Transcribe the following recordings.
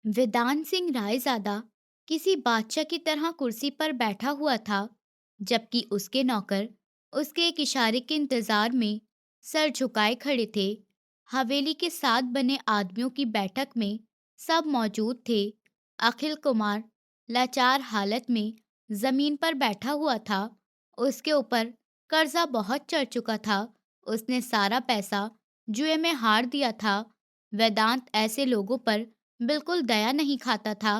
वेदांत सिंह रायजादा किसी बादशाह की तरह कुर्सी पर बैठा हुआ था, जबकि उसके नौकर उसके एक इशारे के इंतजार में सर झुकाए खड़े थे। हवेली के साथ बने आदमियों की बैठक में सब मौजूद थे। अखिल कुमार लाचार हालत में जमीन पर बैठा हुआ था। उसके ऊपर कर्जा बहुत चढ़ चुका था। उसने सारा पैसा जुए में हार दिया था। वेदांत ऐसे लोगों पर बिल्कुल दया नहीं खाता था।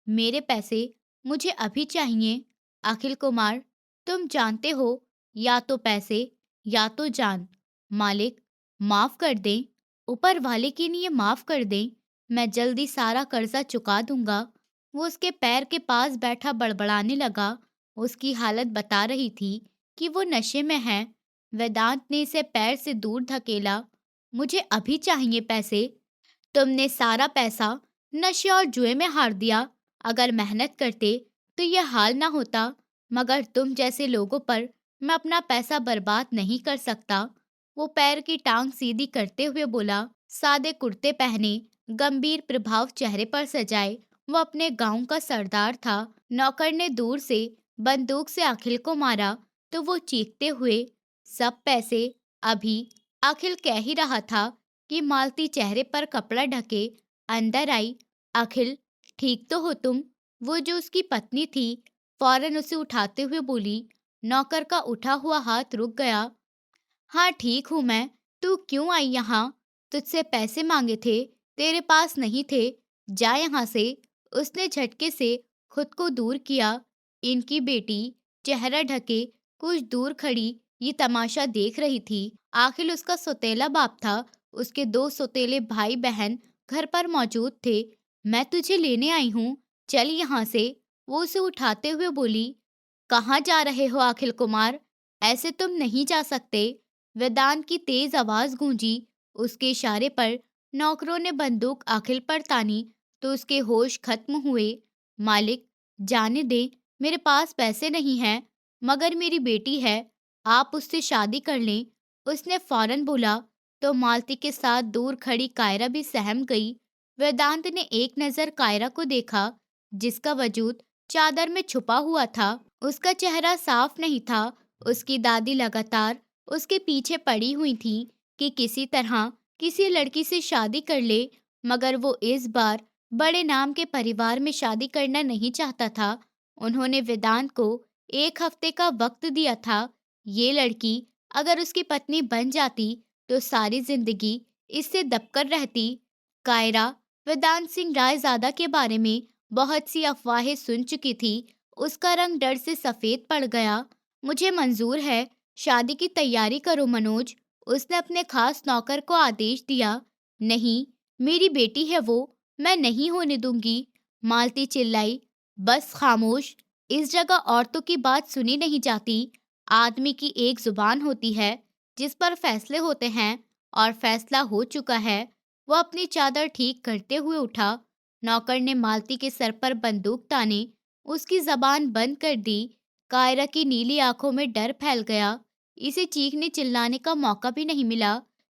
मेरे पैसे मुझे अभी चाहिए। अखिल कुमार, तुम जानते हो, या तो पैसे या तो जान। मालिक, माफ कर दें। ऊपर वाले के लिए माफ कर दें। मैं जल्दी सारा कर्जा चुका दूंगा। वो उसके पैर के पास बैठा बड़बड़ाने लगा। उसकी हालत बता रही थी कि वो नशे में है। वेदांत ने इसे पैर से दूर धकेला। मुझे अभी चाहिए पैसे। तुमने सारा पैसा नशे और जुए में हार दिया। अगर मेहनत करते तो यह हाल ना होता, मगर तुम जैसे लोगों पर मैं अपना पैसा बर्बाद नहीं कर सकता। वो पैर की टांग सीधी करते हुए बोला। सादे कुर्ते पहने, गंभीर प्रभाव चेहरे पर सजाए, वो अपने गांव का सरदार था। नौकर ने दूर से बंदूक से अखिल को मारा तो वो चीखते हुए, सब पैसे अभी। अखिल कह ही रहा था कि मालती चेहरे पर कपड़ा ढके अंदर आई। अखिल, ठीक तो हो तुम? वो जो उसकी पत्नी थी फौरन उसे उठाते हुए बोली। नौकर का उठा हुआ हाथ रुक गया। हाँ, ठीक हूँ मैं। तू क्यों आई यहाँ? तुझसे पैसे मांगे थे, तेरे पास नहीं थे। जा यहाँ से। उसने झटके से खुद को दूर किया। इनकी बेटी चेहरा ढके कुछ दूर खड़ी ये तमाशा देख रही थी। आखिर उसका सौतेला बाप था। उसके दो सौतेले भाई बहन घर पर मौजूद थे। मैं तुझे लेने आई हूँ, चल यहाँ से। वो उसे उठाते हुए बोली। कहाँ जा रहे हो अखिल कुमार? ऐसे तुम नहीं जा सकते। वेदांत की तेज आवाज गूंजी। उसके इशारे पर नौकरों ने बंदूक अखिल पर तानी तो उसके होश खत्म हुए। मालिक, जाने दे। मेरे पास पैसे नहीं हैं, मगर मेरी बेटी है, आप उससे शादी कर लें। उसने फौरन बोला तो मालती के साथ दूर खड़ी कायरा भी सहम गई। वेदांत ने एक नजर कायरा को देखा, जिसका वजूद चादर में छुपा हुआ था। उसका चेहरा साफ नहीं था। उसकी दादी लगातार उसके पीछे पड़ी हुई थी कि किसी तरह किसी लड़की से शादी कर ले, मगर वो इस बार बड़े नाम के परिवार में शादी करना नहीं चाहता था। उन्होंने वेदांत को 1 हफ्ते का वक्त दिया था। ये लड़की अगर उसकी पत्नी बन जाती तो सारी जिंदगी इससे दबकर रहती। कायरा वेदांत सिंह रायजादा के बारे में बहुत सी अफवाहें सुन चुकी थी। उसका रंग डर से सफेद पड़ गया। मुझे मंजूर है, शादी की तैयारी करो मनोज। उसने अपने खास नौकर को आदेश दिया। नहीं, मेरी बेटी है वो, मैं नहीं होने दूंगी। मालती चिल्लाई। बस खामोश। इस जगह औरतों की बात सुनी नहीं जाती। आदमी की एक जुबान होती है जिस पर फैसले होते हैं, और फैसला हो चुका है। वो अपनी चादर ठीक करते हुए उठा। नौकर ने मालती के सर पर बंदूक ताने उसकी जबान बंद कर दी। कायरा की नीली आंखों में डर फैल गया। इसे चीखने चिल्लाने का मौका भी नहीं मिला,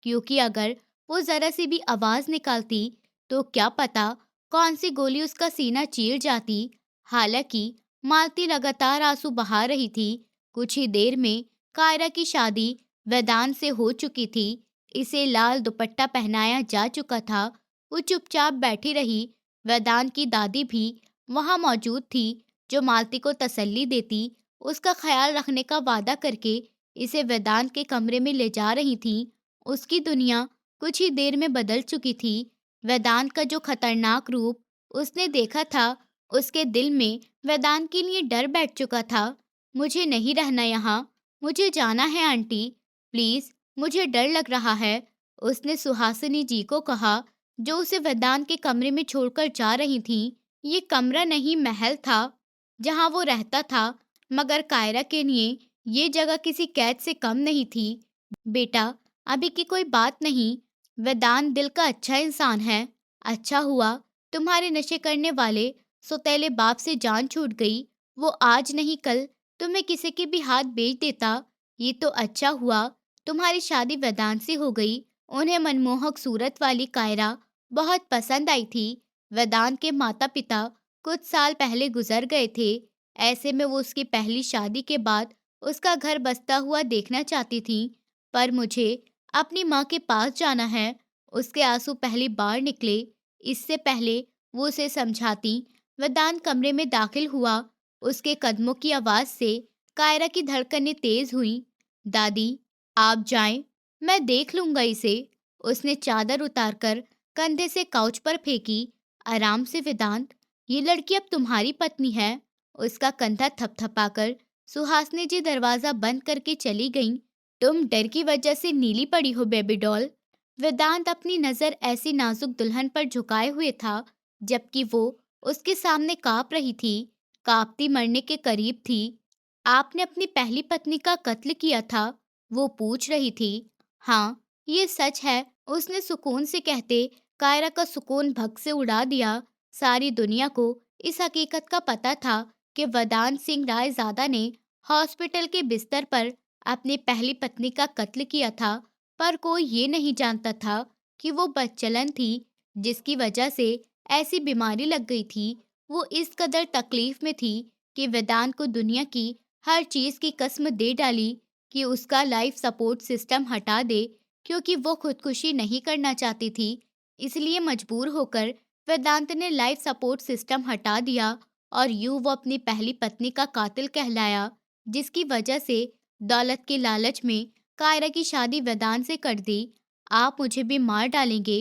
क्योंकि अगर वो जरा सी भी आवाज निकालती तो क्या पता कौन सी गोली उसका सीना चीर जाती। हालांकि मालती लगातार आंसू बहा रही थी। कुछ ही देर में कायरा की शादी वेदांत से हो चुकी थी। इसे लाल दुपट्टा पहनाया जा चुका था। वो चुपचाप बैठी रही। वेदांत की दादी भी वहां मौजूद थी, जो मालती को तसल्ली देती, उसका ख्याल रखने का वादा करके इसे वेदांत के कमरे में ले जा रही थी। उसकी दुनिया कुछ ही देर में बदल चुकी थी। वेदांत का जो खतरनाक रूप उसने देखा था, उसके दिल में वेदांत के लिए डर बैठ चुका था। मुझे नहीं रहना यहाँ, मुझे जाना है आंटी, प्लीज, मुझे डर लग रहा है। उसने सुहासिनी जी को कहा, जो उसे वेदांत के कमरे में छोड़कर जा रही थी। ये कमरा नहीं, महल था जहां वो रहता था, मगर कायरा के लिए ये जगह किसी कैद से कम नहीं थी। बेटा, अभी की कोई बात नहीं। वेदांत दिल का अच्छा इंसान है। अच्छा हुआ तुम्हारे नशे करने वाले सौतेले बाप से जान छूट गई। वो आज नहीं कल तुम्हें किसी के भी हाथ बेच देता। ये तो अच्छा हुआ तुम्हारी शादी वेदांत से हो गई। उन्हें मनमोहक सूरत वाली कायरा बहुत पसंद आई थी। वेदांत के माता पिता कुछ साल पहले गुजर गए थे। ऐसे में वो उसकी पहली शादी के बाद उसका घर बसता हुआ देखना चाहती थी। पर मुझे अपनी माँ के पास जाना है। उसके आंसू पहली बार निकले। इससे पहले वो उसे समझाती, वेदांत कमरे में दाखिल हुआ। उसके कदमों की आवाज से कायरा की धड़कनें तेज हुई। दादी, आप जाएं, मैं देख लूंगा इसे। उसने चादर उतारकर कंधे से काउच पर फेंकी। आराम से वेदांत, ये लड़की अब तुम्हारी पत्नी है। उसका कंधा थपथपाकर सुहासिनी जी दरवाजा बंद करके चली गईं। तुम डर की वजह से नीली पड़ी हो बेबी डॉल। वेदांत अपनी नजर ऐसी नाजुक दुल्हन पर झुकाए हुए था, जबकि वो उसके सामने कांप रही थी, कांपती मरने के करीब थी। आपने अपनी पहली पत्नी का कत्ल किया था? वो पूछ रही थी। हाँ, ये सच है, उसने सुकून से कहते कायरा का सुकून भग से उड़ा दिया। सारी दुनिया को इस हकीकत का पता था कि वेदांत सिंह रायजादा ने हॉस्पिटल के बिस्तर पर अपनी पहली पत्नी का कत्ल किया था, पर कोई ये नहीं जानता था कि वो बदचलन थी, जिसकी वजह से ऐसी बीमारी लग गई थी। वो इस कदर तकलीफ में थी कि वेदांत को दुनिया की हर चीज की कसम दे डाली कि उसका लाइफ सपोर्ट सिस्टम हटा दे, क्योंकि वो खुदकुशी नहीं करना चाहती थी। इसलिए मजबूर होकर वेदांत ने लाइफ सपोर्ट सिस्टम हटा दिया और यूं वो अपनी पहली पत्नी का कातिल कहलाया, जिसकी वजह से दौलत के लालच में कायरा की शादी वेदांत से कर दी। आप मुझे भी मार डालेंगे?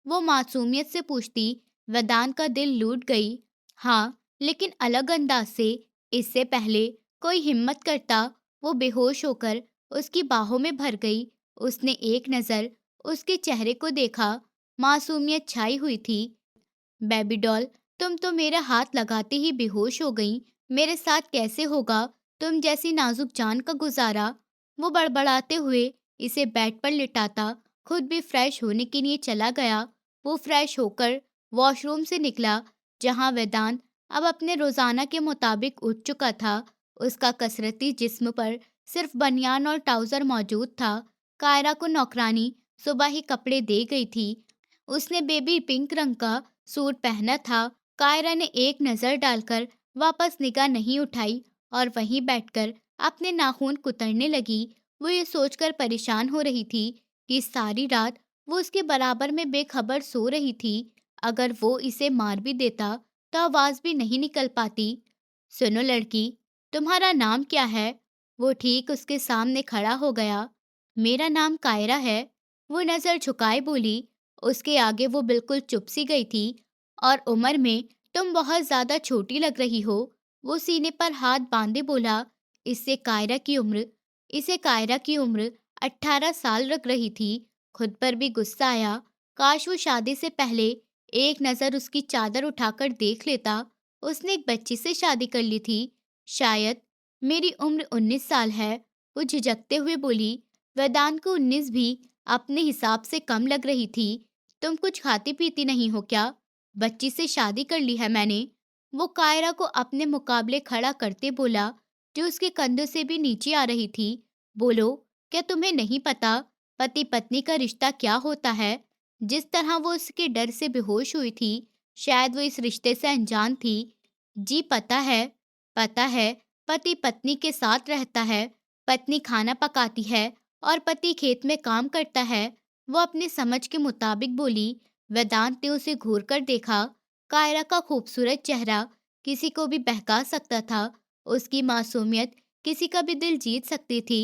वो मासूमियत से पूछती। वेदांत का दिल लूट गई। हाँ, लेकिन अलग अंदाज से। इससे पहले कोई हिम्मत करता, वो बेहोश होकर उसकी बाहों में भर गई। उसने एक नज़र उसके चेहरे को देखा। मासूमियत छाई हुई थी। बेबी डॉल, तुम तो मेरा हाथ लगाते ही बेहोश हो गई। मेरे साथ कैसे होगा तुम जैसी नाजुक जान का गुजारा? वो बड़बड़ाते हुए इसे बेड पर लिटाता खुद भी फ्रेश होने के लिए चला गया। वो फ्रेश होकर वॉशरूम से निकला, जहां वेदांत अब अपने रोजाना के मुताबिक उठ चुका था। उसका कसरती जिस्म पर सिर्फ बनियान और ट्राउजर मौजूद था। कायरा को नौकरानी सुबह ही कपड़े दे गई थी। उसने बेबी पिंक रंग का सूट पहना था। कायरा ने एक नज़र डालकर वापस निगाह नहीं उठाई और वहीं बैठकर अपने नाखून कुतरने लगी। वो ये सोचकर परेशान हो रही थी कि सारी रात वो उसके बराबर में बेखबर सो रही थी। अगर वो इसे मार भी देता तो आवाज भी नहीं निकल पाती। सुनो लड़की, तुम्हारा नाम क्या है? वो ठीक उसके सामने खड़ा हो गया। मेरा नाम कायरा है। वो नजर झुकाए बोली। उसके आगे वो बिल्कुल चुप सी गई थी। और उम्र में तुम बहुत ज्यादा छोटी लग रही हो। वो सीने पर हाथ बांधे बोला। इससे कायरा की उम्र इसे कायरा की उम्र 18 साल लग रही थी। खुद पर भी गुस्सा आया। काश वो शादी से पहले एक नजर उसकी चादर उठाकर देख लेता। उसने एक बच्ची से शादी कर ली थी। शायद। मेरी उम्र 19 साल है। वो झिझकते हुए बोली। वेदांत को 19 भी अपने हिसाब से कम लग रही थी। तुम कुछ खाती पीती नहीं हो क्या? बच्ची से शादी कर ली है मैंने। वो कायरा को अपने मुकाबले खड़ा करते बोला, जो उसके कंधों से भी नीचे आ रही थी। बोलो, क्या तुम्हें नहीं पता पति पत्नी का रिश्ता क्या होता है? जिस तरह वो उसके डर से बेहोश हुई थी, शायद वो इस रिश्ते से अनजान थी। जी पता है। पता है। पति पत्नी के साथ रहता है। पत्नी खाना पकाती है और पति खेत में काम करता है। वो अपनी समझ के मुताबिक बोली। वेदांत ने उसे घूर कर देखा। कायरा का खूबसूरत चेहरा किसी को भी बहका सकता था। उसकी मासूमियत किसी का भी दिल जीत सकती थी।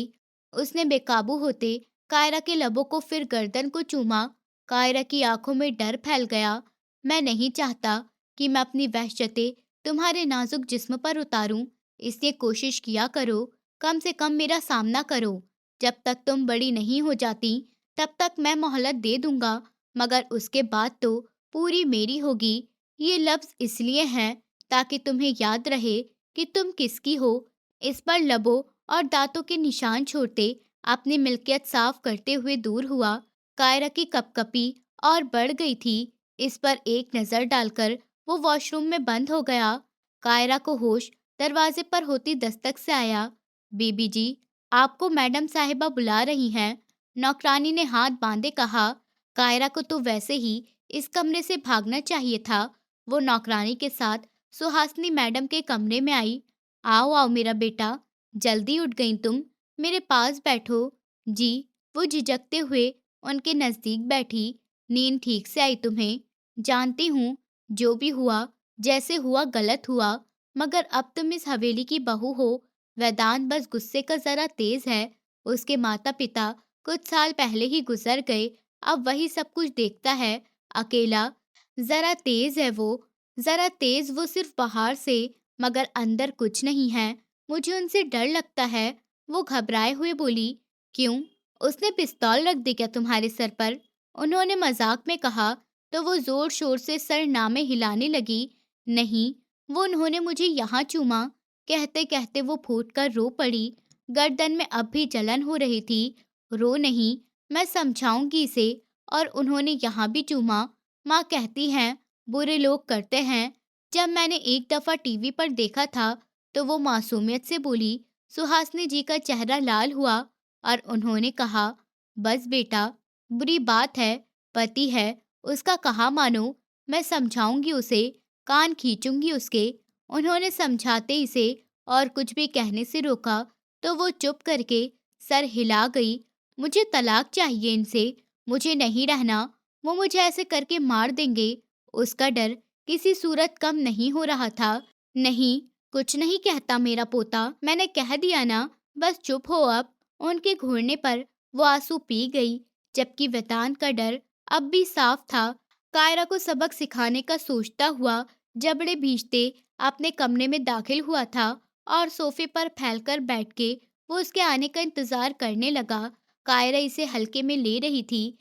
उसने बेकाबू होते कायरा के लबों को फिर गर्दन को चूमा। कायरा की आंखों में डर फैल गया। मैं नहीं चाहता कि मैं अपनी वहशतें तुम्हारे नाजुक जिस्म पर उतारूं। इसलिए कोशिश किया करो, कम से कम मेरा सामना करो। जब तक तुम बड़ी नहीं हो जाती, तब तक मैं मोहलत दे दूंगा, मगर उसके बाद तो पूरी मेरी होगी। ये लफ्ज इसलिए हैं ताकि तुम्हें याद रहे कि तुम किसकी हो। इस पर लबों और दांतों के निशान छोड़ते अपनी मिल्कियत साफ करते हुए दूर हुआ। कायरा की कपकपी और बढ़ गई थी। इस पर एक नजर डालकर वो वॉशरूम में बंद हो गया। कायरा को होश दरवाजे पर होती दस्तक से आया। बीबी जी, आपको मैडम साहिबा बुला रही हैं। नौकरानी ने हाथ बांधे कहा। कायरा को तो वैसे ही इस कमरे से भागना चाहिए था। वो नौकरानी के साथ सुहासिनी मैडम के कमरे में आई। आओ आओ मेरा बेटा, जल्दी उठ गई तुम, मेरे पास बैठो। जी। वो झिझकते हुए उनके नजदीक बैठी। नींद ठीक से आई तुम्हें? जानती हूँ, जो भी हुआ, जैसे हुआ गलत हुआ, मगर अब तुम इस हवेली की बहू हो। वेदांत बस गुस्से का जरा तेज है। उसके माता पिता कुछ साल पहले ही गुजर गए। अब वही सब कुछ देखता है, अकेला। जरा तेज है वो, जरा तेज वो सिर्फ बाहर से, मगर अंदर कुछ नहीं है। मुझे उनसे डर लगता है। वो घबराए हुए बोली। क्यों? उसने पिस्तौल रख दी क्या तुम्हारे सर पर? उन्होंने मजाक में कहा तो वो जोर शोर से सर नामे हिलाने लगी। नहीं, वो उन्होंने मुझे यहाँ चूमा। कहते कहते वो फूट कर रो पड़ी। गर्दन में अब भी जलन हो रही थी। रो नहीं, मैं समझाऊंगी इसे। और उन्होंने यहाँ भी चूमा। माँ कहती हैं, बुरे लोग करते हैं। जब मैंने एक दफा टीवी पर देखा था तो वो मासूमियत से बोली। सुहासिनी जी का चेहरा लाल हुआ और उन्होंने कहा, बस बेटा, बुरी बात है, पति है, उसका कहाँ मानो। मैं समझाऊंगी उसे, कान खींचूंगी उसके। उन्होंने समझाते इसे और कुछ भी कहने से रोका तो वो चुप करके सर हिला गई। मुझे तलाक चाहिए इनसे, मुझे नहीं रहना। वो मुझे ऐसे करके मार देंगे। उसका डर किसी सूरत कम नहीं हो रहा था। नहीं, कुछ नहीं कहता मेरा पोता, मैंने कह दिया ना, बस चुप हो अब। उनके घूरने पर वो आंसू पी गई, जबकि वेदांत का डर अब भी साफ था। कायरा को सबक सिखाने का सोचता हुआ जबड़े भींचते अपने कमरे में दाखिल हुआ था और सोफे पर फैलकर बैठ के वो उसके आने का इंतजार करने लगा। कायरा इसे हल्के में ले रही थी,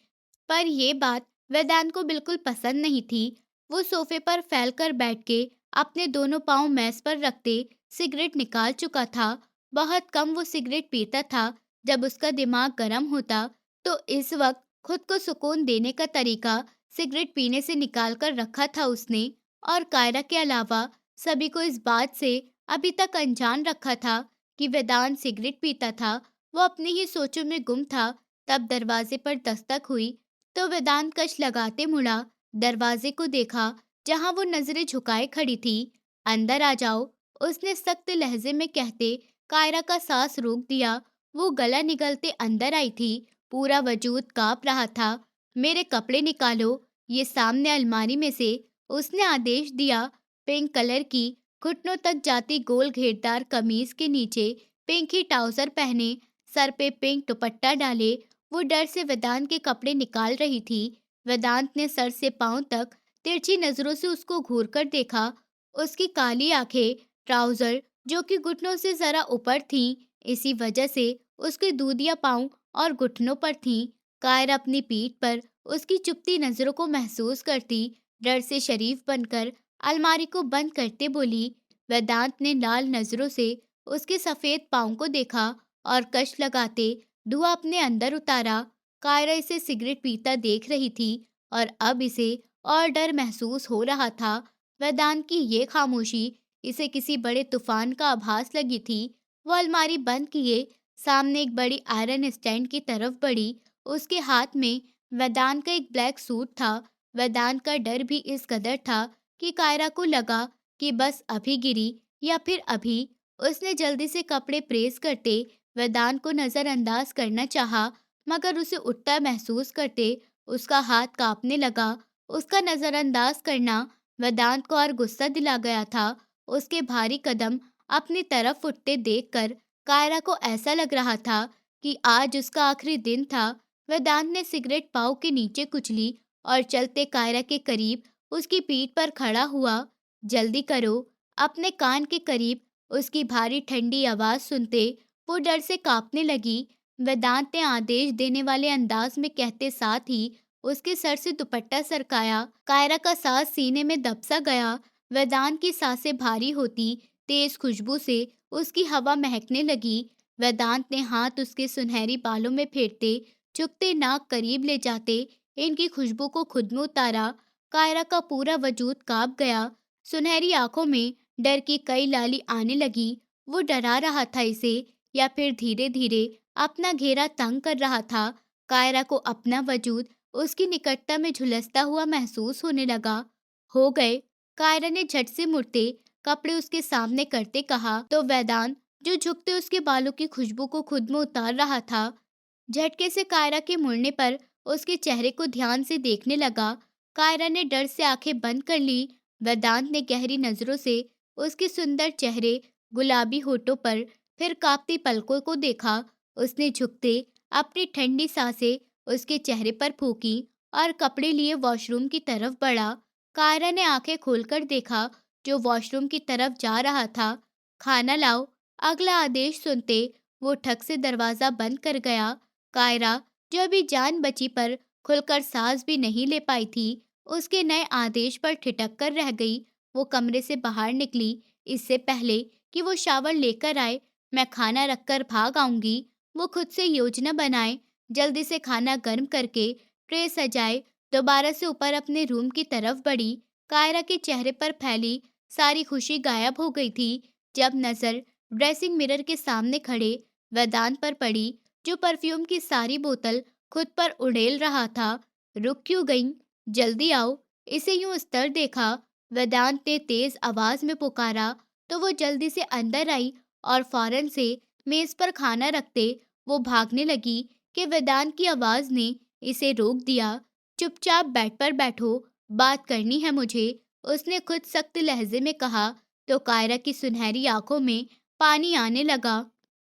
पर ये बात वेदांत को बिल्कुल पसंद नहीं थी। वो सोफे पर फैलकर बैठ के अपने दोनों पांव मेज पर रखते सिगरेट निकाल चुका था। बहुत कम वो सिगरेट पीता था। जब उसका दिमाग गर्म होता तो इस वक्त खुद को सुकून देने का तरीका सिगरेट पीने से निकाल कर रखा था उसने। और कायरा के अलावा सभी को इस बात से अभी तक अनजान रखा था कि वेदांत सिगरेट पीता था। वो अपनी ही सोचों में गुम था। तब दरवाजे पर दस्तक हुई तो वेदांत कश लगाते मुड़ा। दरवाजे को देखा जहां वो नजरें झुकाए खड़ी थी। अंदर आ जाओ, उसने सख्त लहजे में कहते कायरा का सांस रोक दिया। वो गला निगलते अंदर आई थी। पूरा वजूद कांप रहा था। मेरे कपड़े निकालो। ये सामने अलमारी में से उसने आदेश दिया। पिंक कलर की घुटनों तक जाती गोल घेरदार कमीज के नीचे पिंक ही ट्राउजर पहने, सर पे पिंक दुपट्टा डाले, वो डर से वेदांत के कपड़े निकाल रही थी। वेदांत ने सर से पांव तक तिरछी नजरों से उसको घूर कर देखा। उसकी काली आंखें ट्राउजर जो कि घुटनों से जरा ऊपर थीं, इसी वजह से उसके दूधिया पांव और घुटनों पर थीं। कायर अपनी पीठ पर उसकी चुपती नजरों को महसूस करती डर से शरीफ बनकर अलमारी को बंद करते बोली। वेदांत ने लाल नजरों से उसके सफेद पांव को देखा और कश लगाते धुआं अपने अंदर उतारा। कायरा इसे सिगरेट पीता देख रही थी और अब इसे और डर महसूस हो रहा था। वेदांत की ये खामोशी इसे किसी बड़े तूफान का आभास लगी थी। वो अलमारी बंद किए सामने एक बड़ी आयरन स्टैंड की तरफ बढ़ी। उसके हाथ में वेदांत का एक ब्लैक सूट था। वेदांत का डर भी इस कदर था कि कायरा को लगा कि बस अभी गिरी या फिर अभी। उसने जल्दी से कपड़े प्रेस करते वेदांत को नजरअंदाज करना चाहा, मगर उसे उठता महसूस करते उसका हाथ कांपने लगा। उसका नजरअंदाज करना वेदांत को और गुस्सा दिला गया था। उसके भारी कदम अपनी तरफ उठते देखकर कायरा को ऐसा लग रहा था कि आज उसका आखिरी दिन था। वेदांत ने सिगरेट पाव के नीचे कुचली और चलते कायरा के करीब उसकी पीठ पर खड़ा हुआ। जल्दी करो। अपने कान के करीब उसकी भारी ठंडी आवाज सुनते वो डर से कांपने लगी। वेदांत ने आदेश देने वाले अंदाज में कहते साथ ही उसके सर से दुपट्टा सरकाया। कायरा का सांस सीने में दबसा गया। वेदांत की सांसें भारी होती तेज खुशबू से उसकी हवा महकने लगी। वेदांत ने हाथ उसके सुनहरी बालों में फेरते चुपते नाक करीब ले जाते इनकी खुशबू को खुद में उतारा। कायरा का पूरा वजूद कांप गया। सुनहरी आंखों में डर की कई लाली आने लगी। वो डरा रहा था इसे या फिर धीरे धीरे अपना घेरा तंग कर रहा था। कायरा को अपना वजूद उसकी निकटता में झुलसता हुआ महसूस होने लगा। हो गए, कायरा ने झट से मुड़ते कपड़े उसके सामने करते कहा तो वेदांत, जो झुकते उसके बालों की खुशबू को खुद में उतार रहा था, झटके से कायरा के मुड़ने पर उसके चेहरे को ध्यान से देखने लगा। कायरा ने डर से आंखें बंद कर ली। वेदांत ने गहरी नजरों से उसके सुंदर चेहरे, गुलाबी होठों पर, फिर कांपती पलकों को देखा। उसने झुकते अपनी ठंडी सांसें उसके चेहरे पर फूंकी और कपड़े लिए वॉशरूम की तरफ बढ़ा। कायरा ने आंखें खोलकर देखा, जो वॉशरूम की तरफ जा रहा था। खाना लाओ, अगला आदेश सुनते वो ठक से दरवाजा बंद कर गया। कायरा, जो अभी जान बची पर खुलकर सांस भी नहीं ले पाई थी, उसके नए आदेश पर ठिठक कर रह गई। वो कमरे से बाहर निकली। इससे पहले कि वो शावर लेकर आए, मैं खाना रखकर भाग आऊंगी। वो खुद से योजना बनाए, जल्दी से खाना गर्म करके ट्रे सजाए, दोबारा से ऊपर अपने रूम की तरफ बढ़ी। कायरा के चेहरे पर फैली सारी खुशी गायब हो गई थी जब नजर ड्रेसिंग मिरर के सामने खड़े वेदांत पर पड़ी, जो परफ्यूम की सारी बोतल खुद पर उड़ेल रहा था। रुक क्यों गई? जल्दी आओ। इसे यूं स्तर देखा, वेदांत ने तेज आवाज में पुकारा तो वो जल्दी से अंदर आई और फौरन से मेज पर खाना रखते वो भागने लगी कि वेदांत की आवाज ने इसे रोक दिया। चुपचाप बेड पर बैठो, बात करनी है मुझे, उसने खुद सख्त लहजे में कहा। तो कायरा की सुनहरी आंखों में पानी आने लगा।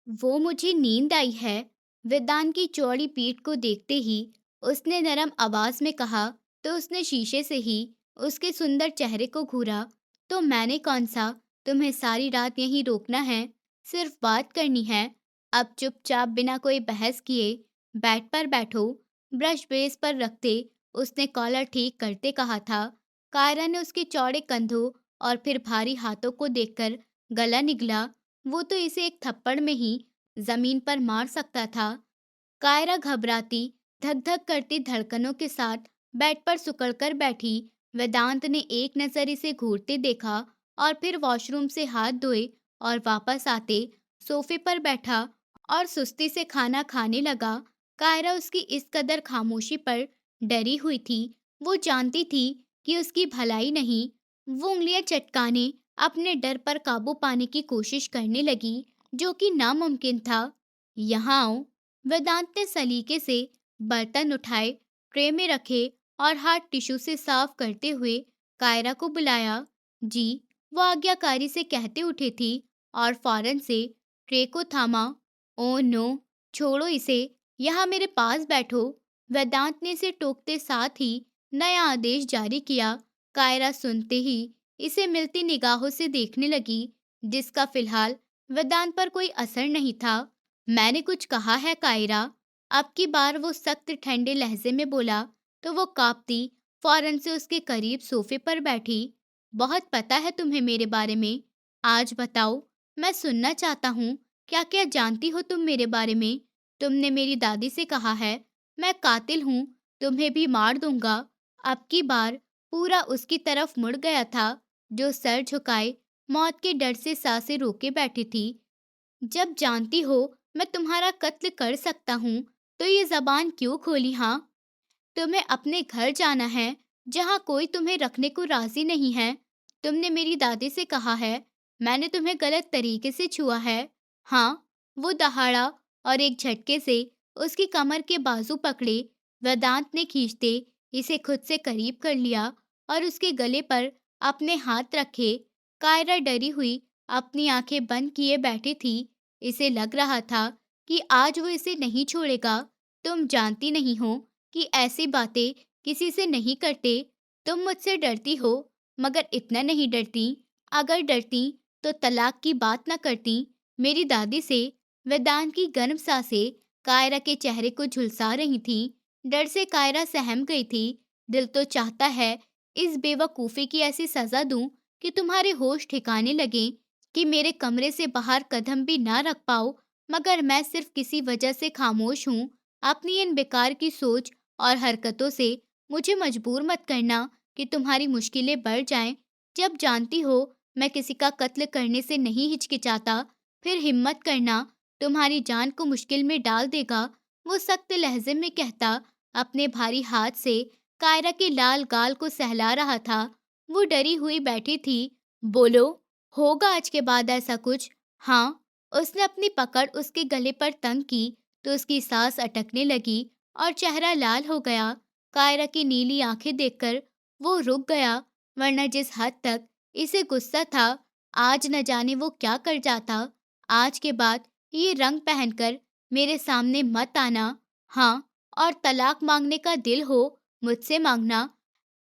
वो मुझे नींद आई है, वेदांत की चौड़ी पीठ को देखते ही उसने नरम आवाज में कहा। तो उसने शीशे से ही उसके सुंदर चेहरे को घूरा। तो मैंने कौन सा तुम्हें सारी रात यहीं रोकना है? सिर्फ बात करनी है। अब चुपचाप बिना कोई बहस किए बेड पर बैठो। ब्रश बेस पर रखते उसने कॉलर ठीक करते कहा था। कायरा ने उसके चौड़े कंधों और फिर भारी हाथों को देखकर गला निगला। वो तो इसे एक थप्पड़ में ही जमीन पर मार सकता था। कायरा घबराती, धक-धक करती धड़कनों के साथ बेड पर सिकुड़कर बैठी। वेदांत ने एक नजर इसे घूरते देखा और फिर वॉशरूम से हाथ धोए और वापस आते सोफे पर बैठा और सुस्ती से खाना खाने लगा। कायरा उसकी इस कदर खामोशी पर डरी हुई थी। वो जानती थी कि उसकी भलाई नहीं। वो उंगलियां चटकाने अपने डर पर काबू पाने की कोशिश करने लगी, जो कि नामुमकिन था। यहाँ आओ। वेदांत ने सलीके से बर्तन उठाए, ट्रे में रखे और हाथ टिश्यू से साफ करते हुए कायरा को बुलाया। जी, वो आज्ञाकारी से कहते उठे थी और फौरन से ट्रे को थामा। ओ नो, छोड़ो इसे, यहाँ मेरे पास बैठो। वेदांत ने इसे टोकते साथ ही नया आदेश जारी किया। कायरा सुनते ही इसे मिलती निगाहों से देखने लगी, जिसका फिलहाल वेदांत पर कोई असर नहीं था। मैंने कुछ कहा है कायरा? अब की बार वो सख्त ठंडे लहजे में बोला तो वो कांपती फौरन से उसके करीब सोफे पर बैठी। बहुत पता है तुम्हें मेरे बारे में, आज बताओ, मैं सुनना चाहता हूँ। क्या क्या जानती हो तुम मेरे बारे में? तुमने मेरी दादी से कहा है मैं कातिल हूँ, तुम्हें भी मार दूंगा। अब की बार पूरा उसकी तरफ मुड़ गया था, जो सर झुकाए मौत के डर से सांसें रोके बैठी थी। जब जानती हो मैं तुम्हारा कत्ल कर सकता हूँ, तो ये जबान क्यों खोली? हाँ, तुम्हें अपने घर जाना है, जहाँ कोई तुम्हें रखने को राजी नहीं है। तुमने मेरी दादी से कहा है मैंने तुम्हें गलत तरीके से छुआ है। हाँ, वो दहाड़ा और एक झटके से उसकी कमर के बाजू पकड़े। वेदांत ने खींचते इसे खुद से करीब कर लिया और उसके गले पर अपने हाथ रखे। कायरा डरी हुई अपनी आंखें बंद किए बैठी थी। इसे लग रहा था कि आज वो इसे नहीं छोड़ेगा। तुम जानती नहीं हो कि ऐसी बातें किसी से नहीं करते। तुम मुझसे डरती हो, मगर इतना नहीं डरती। अगर डरती तो तलाक की बात न करती मेरी दादी से। वेदांत की गर्म सांसें कायरा के चेहरे को झुलसा रही थीं। डर से कायरा सहम गई थी। दिल तो चाहता है इस बेवकूफ़ी की ऐसी सज़ा दूं कि तुम्हारे होश ठिकाने लगे, कि मेरे कमरे से बाहर कदम भी ना रख पाओ, मगर मैं सिर्फ किसी वजह से खामोश हूँ। अपनी इन बेकार की सोच और हरकतों से मुझे मजबूर मत करना कि तुम्हारी मुश्किलें बढ़ जाएं। जब जानती हो मैं किसी का कत्ल करने से नहीं हिचकिचाता, फिर हिम्मत करना तुम्हारी जान को मुश्किल में डाल देगा। वो सख्त लहजे में कहता अपने भारी हाथ से कायरा के लाल गाल को सहला रहा था। वो डरी हुई बैठी थी। बोलो, होगा आज के बाद ऐसा कुछ? हाँ। उसने अपनी पकड़ उसके गले पर तंग की तो उसकी सांस अटकने लगी और चेहरा लाल हो गया। कायरा की नीली आंखें देखकर वो रुक गया, वरना जिस हद तक इसे गुस्सा था, आज न जाने वो क्या कर जाता। आज के बाद ये रंग पहनकर मेरे सामने मत आना। हाँ, और तलाक मांगने का दिल हो, मुझसे मांगना।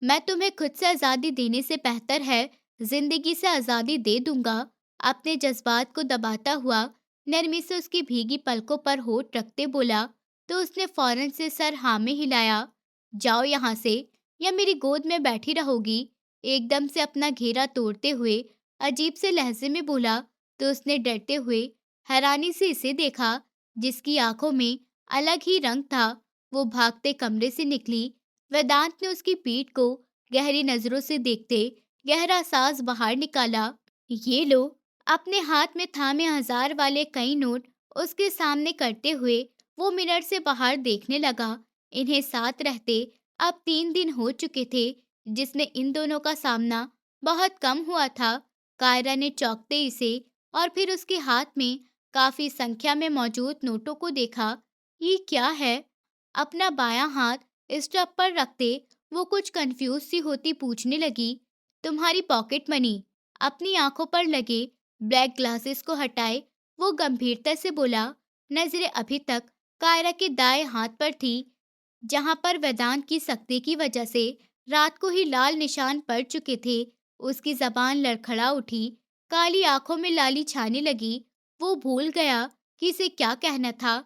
मैं तुम्हें खुद से आज़ादी देने से बेहतर है जिंदगी से आज़ादी दे दूंगा। अपने जज्बात को दबाता हुआ नरमी से उसकी भीगी पलकों पर होठ रखते बोला, तो उसने फौरन से सर हाँ में हिलाया। जाओ यहाँ से, या मेरी गोद में बैठी रहोगी? एकदम से अपना घेरा तोड़ते हुए अजीब से लहजे में बोला, तो उसने डरते हुए हैरानी से इसे देखा, जिसकी आंखों में अलग ही रंग था। वो भागते कमरे से निकली। वेदांत ने उसकी पीठ को गहरी नजरों से देखते गहरा सांस बाहर निकाला। ये लो। अपने हाथ में थामे 1000 वाले कई नोट उसके सामने करते हुए वो मिरर से बाहर देखने लगा। इन्हें साथ रहते अब 3 दिन हो चुके थे, जिसमें इन दोनों का सामना बहुत कम हुआ था। कायरा ने चौंकते इसे और फिर उसके हाथ में काफी संख्या में मौजूद नोटों को देखा। ये क्या है? अपना बायां हाथ स्टब पर रखते वो कुछ कंफ्यूज सी होती पूछने लगी, तुम्हारी पॉकेट मनी? अपनी आंखों पर लगे ब्लैक ग्लासेस को हटाए वो गंभीरता से बोला। नजरें अभी तक कायरा के दाएं हाथ पर थी, जहां पर वेदांत की सख्ती की वजह से रात को ही लाल निशान पड़ चुके थे। उसकी जबान लड़खड़ा उठी, काली आंखों में लाली छाने लगी। वो भूल गया कि इसे क्या कहना था।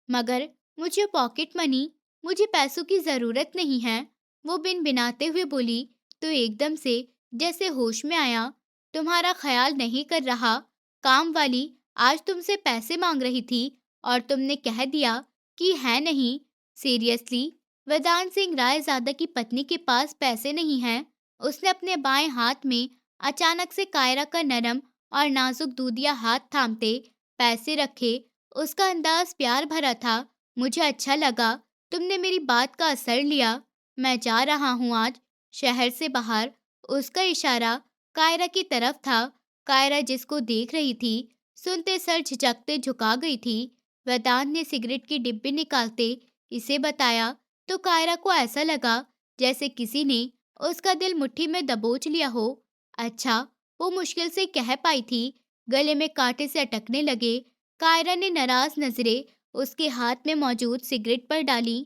मगर मुझे पॉकेट मनी, मुझे पैसों की जरूरत नहीं है, वो बिन बिनाते हुए बोली। तो एकदम से जैसे होश में आया, तुम्हारा ख्याल नहीं कर रहा? काम वाली आज तुमसे पैसे मांग रही थी और तुमने कह दिया कि है नहीं। सीरियसली? वेदांत सिंह रायजादा की पत्नी के पास पैसे नहीं हैं? उसने अपने बाएं हाथ में अचानक से कायरा का नरम और नाजुक दूधिया हाथ थामते पैसे रखे। उसका अंदाज प्यार भरा था। मुझे अच्छा लगा, तुमने मेरी बात का असर लिया। मैं जा रहा हूँ आज, शहर से बाहर। उसका इशारा कायरा की तरफ था। कायरा जिसको देख रही थी, सुनते सर झिझकते झुका गई थी। वेदांत ने सिगरेट की डिब्बी निकालते इसे बताया, तो कायरा को ऐसा लगा जैसे किसी ने उसका दिल मुट्ठी में दबोच लिया हो। अच्छा, वो मुश्किल से कह पाई थी। गले में कांटे से अटकने लगे। कायरा ने नाराज नजरें उसके हाथ में मौजूद सिगरेट पर डाली।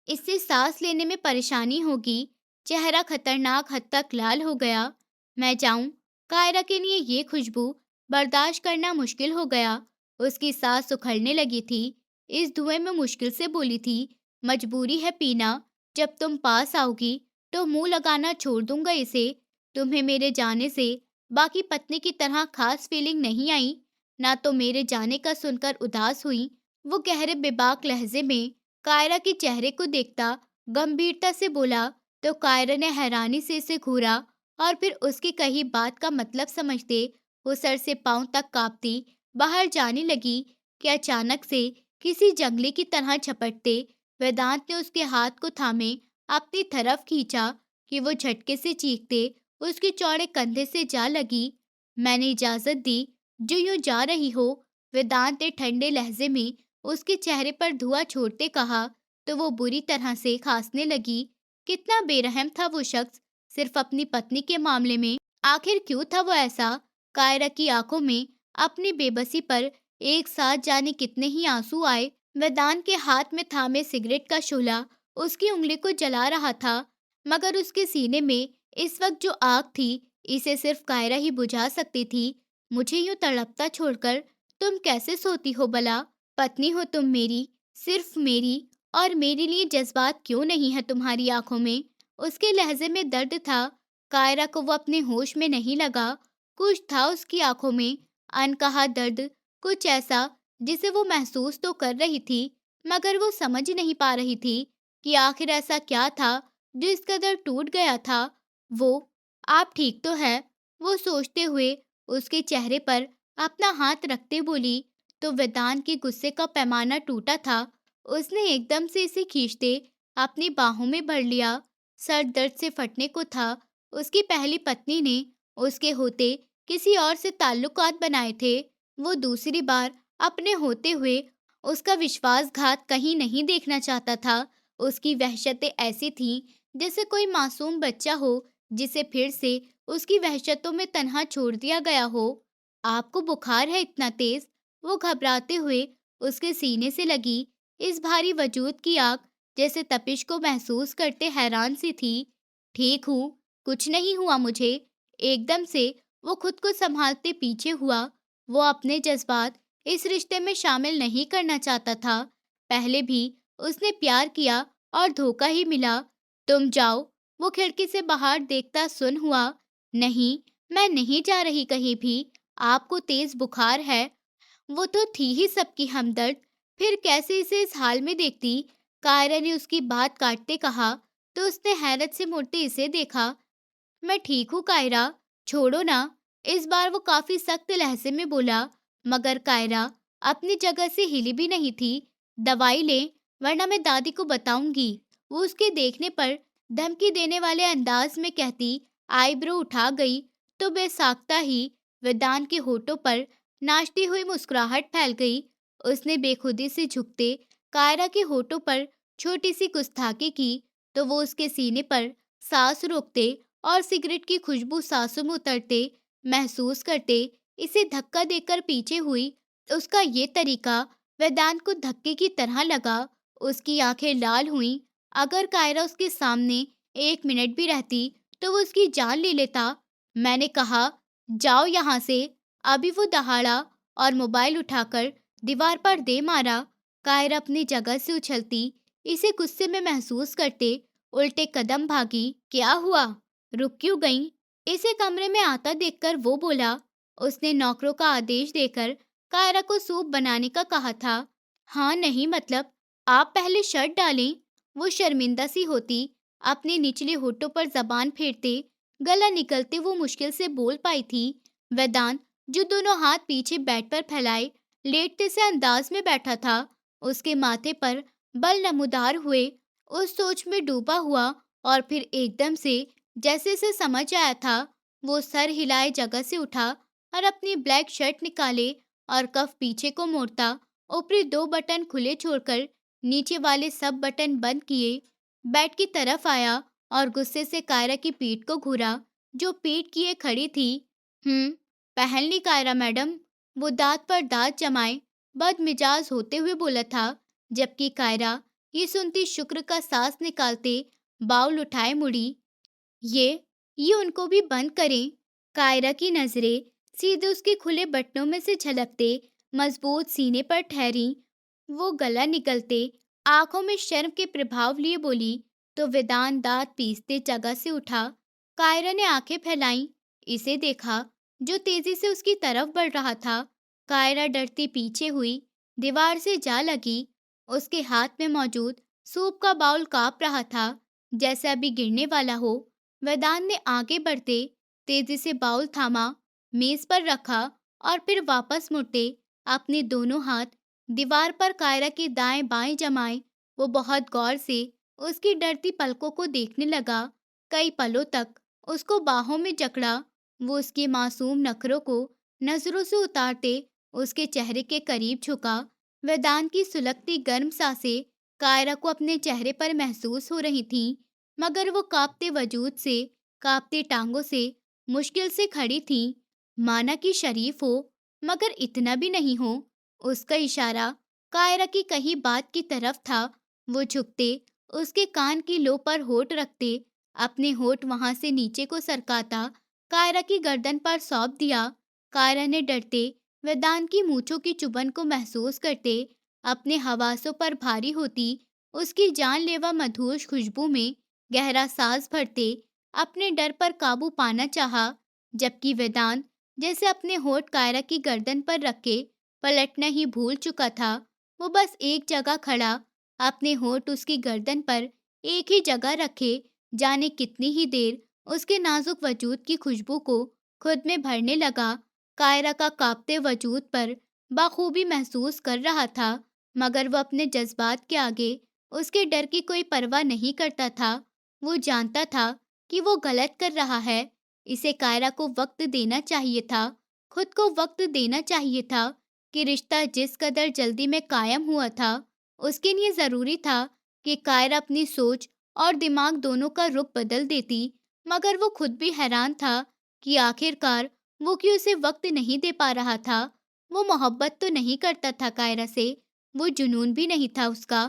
इससे सांस लेने में परेशानी होगी। चेहरा खतरनाक हद तक लाल हो गया। मैं जाऊं? कायरा के लिए ये खुशबू बर्दाश्त करना मुश्किल हो गया। उसकी सांस उखड़ने लगी थी। इस धुएं में मुश्किल से बोली थी, मजबूरी है पीना। जब तुम पास आओगी तो मुंह लगाना छोड़ दूंगा इसे। तुम्हें मेरे जाने से बाकी पत्नी की तरह खास फीलिंग नहीं आई? ना तो मेरे जाने का सुनकर उदास हुई? वो गहरे बेबाक लहजे में कायरा के चेहरे को देखता गंभीरता से बोला। तो कायरा ने हैरानी से इसे घूरा और फिर उसकी कही बात का मतलब समझते वो सर से पांव तक कांपती बाहर जाने लगी कि अचानक से किसी जंगली की तरह झपटते वेदांत ने उसके हाथ को थामे अपनी तरफ खींचा कि वो झटके से चीखते उसके चौड़े कंधे से जा लगी। मैंने इजाजत दी, जो यूं जा रही हो? वेदांत ने ठंडे लहजे में उसके चेहरे पर धुआं छोड़ते कहा, तो वो बुरी तरह से खांसने लगी। कितना बेरहम था वो शख्स, सिर्फ अपनी पत्नी के मामले में। आखिर क्यों था वो ऐसा? कायरा की आंखों में अपनी बेबसी पर एक साथ जाने कितने ही आंसू आए। वेदांत के हाथ में थामे सिगरेट का शोला उसकी उंगली को जला रहा था, मगर उसके सीने में इस वक्त जो आग थी, इसे सिर्फ कायरा ही बुझा सकती थी। मुझे यूं तड़पता छोड़कर तुम कैसे सोती हो भला? पत्नी हो तुम मेरी, सिर्फ मेरी, और मेरे लिए जज्बात क्यों नहीं है तुम्हारी आंखों में? उसके लहजे में दर्द था। कायरा को वो अपने होश में नहीं लगा। कुछ था उसकी आंखों में, अनकहा दर्द, कुछ ऐसा जिसे वो महसूस तो कर रही थी, मगर वो समझ नहीं पा रही थी कि आखिर ऐसा क्या था जो इस कदर टूट गया था। वो, आप ठीक तो है? वो सोचते हुए उसके चेहरे पर अपना हाथ रखते बोली। तो वेदांत के गुस्से का पैमाना टूटा था। उसने एकदम से इसे खींचते अपनी बाहों में भर लिया। सर दर्द से फटने को था। उसकी पहली पत्नी ने उसके होते किसी और से ताल्लुकात बनाए थे। वो दूसरी बार अपने होते हुए उसका विश्वासघात कहीं नहीं देखना चाहता था। उसकी वहशतें ऐसी थीं जैसे कोई मासूम बच्चा हो जिसे फिर से उसकी वहशतों में तन्हा छोड़ दिया गया हो। आपको बुखार है इतना तेज? वो घबराते हुए उसके सीने से लगी इस भारी वजूद की आग जैसे तपिश को महसूस करते हैरान सी थी। ठीक हूँ, कुछ नहीं हुआ मुझे। एकदम से वो खुद को संभालते पीछे हुआ। वो अपने जज्बात इस रिश्ते में शामिल नहीं करना चाहता था। पहले भी उसने प्यार किया और धोखा ही मिला। तुम जाओ, वो खिड़की से बाहर देखता सुन हुआ। नहीं, मैं नहीं जा रही कहीं भी। आपको तेज बुखार है। वो तो थी ही सबकी हमदर्द, फिर कैसे इसे इस हाल में देखती? कायरा ने उसकी बात काटते कहा, तो उसने हैरत से मुड़ते इसे देखा। मैं ठीक हूँ कायरा, छोड़ो ना। इस बार वो काफी सख्त लहजे में बोला, मगर कायरा अपनी जगह से हिली भी नहीं थी। दवाई ले, वरना मैं दादी को बताऊंगी। वो उसके देखने पर धमकी देने वाले अंदाज में कहती आईब्रो उठा गई, तो बेसाख्ता ही वेदांत के होठों पर नाचती हुई मुस्कुराहट फैल गई। उसने बेखुदी से झुकते कायरा के होठों पर छोटी सी गुस्ताखी की, तो वो उसके सीने पर सांस रोकते और सिगरेट की खुशबू सांसों में उतरते महसूस करते इसे धक्का देकर पीछे हुई। उसका ये तरीका वेदांत को धक्के की तरह लगा। उसकी आंखें लाल हुईं। अगर कायरा उसके सामने एक मिनट भी रहती तो वो उसकी जान ले लेता। मैंने कहा, जाओ यहाँ से। अभी वो दहाड़ा और मोबाइल उठाकर दीवार पर दे मारा। कायरा अपनी जगह से उछलती इसे गुस्से में महसूस करते उल्टे कदम भागी। क्या हुआ? रुक क्यों गई? इसे कमरे में आता देखकर वो बोला। उसने नौकरों का आदेश देकर कायरा को सूप बनाने का कहा था। हाँ नहीं मतलब, आप पहले शर्ट डालें। वो शर्मिंदा सी होती अपने निचले होठों पर जबान फेरते गला निकलते वो मुश्किल से बोल पाई थी। वेदांत जो दोनों हाथ पीछे बेड पर फैलाए लेटते से अंदाज में बैठा था, उसके माथे पर बल नमूदार हुए, उस सोच में डूबा हुआ। और फिर एकदम से जैसे से समझ आया था, वो सर हिलाए जगह से उठा और अपनी ब्लैक शर्ट निकाले और कफ पीछे को मोड़ता ऊपरी दो बटन खुले छोड़कर नीचे वाले सब बटन बंद किए बेड की तरफ आया और गुस्से से कायरा की पीठ को घूरा जो पीठ किए खड़ी थी। पहन ली कायरा मैडम। वो दांत पर दांत जमाए बदमिजाज होते हुए बोला था, जबकि कायरा ये सुनती शुक्र का सांस निकालते बाउल उठाए मुड़ी। ये ये उनको भी बंद करें। कायरा की नजरें सीधे उसके खुले बटनों में से झलकते मजबूत सीने पर ठहरी। वो गला निकलते आंखों में शर्म के प्रभाव लिए बोली, तो वेदांत दांत पीसते जगह से उठा। कायरा ने आंखें फैलाईं, इसे देखा जो तेजी से उसकी तरफ बढ़ रहा था। कायरा डरती पीछे हुई दीवार से जा लगी। उसके हाथ में मौजूद सूप का बाउल कांप रहा था जैसे अभी गिरने वाला हो। वेदांत ने आगे बढ़ते तेजी से बाउल थामा, मेज पर रखा और फिर वापस मुड़ते अपने दोनों हाथ दीवार पर कायरा के दाएं बाएं जमाए। वो बहुत गौर से उसकी डरती पलकों को देखने लगा। कई पलों तक उसको बाहों में जकड़ा। वो उसके मासूम नखरों को नजरों से उतारते उसके चेहरे के करीब झुका। वेदांत की सुलगती गर्म सांसें कायरा को अपने चेहरे पर महसूस हो रही थीं, मगर वो कांपते वजूद से, कांपती टांगों से मुश्किल से खड़ी थी। माना कि शरीफ हो, मगर इतना भी नहीं हो। उसका इशारा कायरा की कही बात की तरफ था। वो झुकते उसके कान की लो पर होठ रखते अपने होठ वहां से नीचे को सरकाता कायरा की गर्दन पर सौंप दिया। कायरा ने डरते वेदांत की मूंछों की चुभन को महसूस करते अपने हवासों पर भारी होती उसकी जानलेवा मधुर खुशबू में गहरा सांस भरते अपने डर पर काबू पाना चाहा, जबकि वेदांत जैसे अपने होठ कायरा की गर्दन पर रखे पलटना ही भूल चुका था। वो बस एक जगह खड़ा अपने होठ उसकी गर्दन पर एक ही जगह रखे जाने कितनी ही देर उसके नाजुक वजूद की खुशबू को खुद में भरने लगा। कायरा का कांपते वजूद पर बाखूबी महसूस कर रहा था, मगर वो अपने जज्बात के आगे उसके डर की कोई परवाह नहीं करता था। वो जानता था कि वो गलत कर रहा है। इसे कायरा को वक्त देना चाहिए था, खुद को वक्त देना चाहिए था कि रिश्ता जिस कदर जल्दी में कायम हुआ था, उसके लिए ज़रूरी था कि कायरा अपनी सोच और दिमाग दोनों का रुख बदल देती। मगर वो खुद भी हैरान था कि आखिरकार वो क्यों उसे वक्त नहीं दे पा रहा था। वो मोहब्बत तो नहीं करता था कायरा से, वो जुनून भी नहीं था उसका,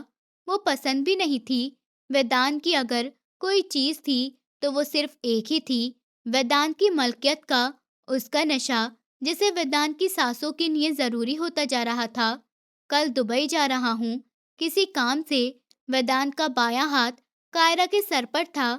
वो पसंद भी नहीं थी। वेदांत की अगर कोई चीज़ थी तो वो सिर्फ एक ही थी, वेदांत की मलकियत का उसका नशा, जिसे वेदांत की सांसों के लिए ज़रूरी होता जा रहा था। कल दुबई जा रहा हूँ, किसी काम से। वेदांत का बायां हाथ कायरा के सर पर था।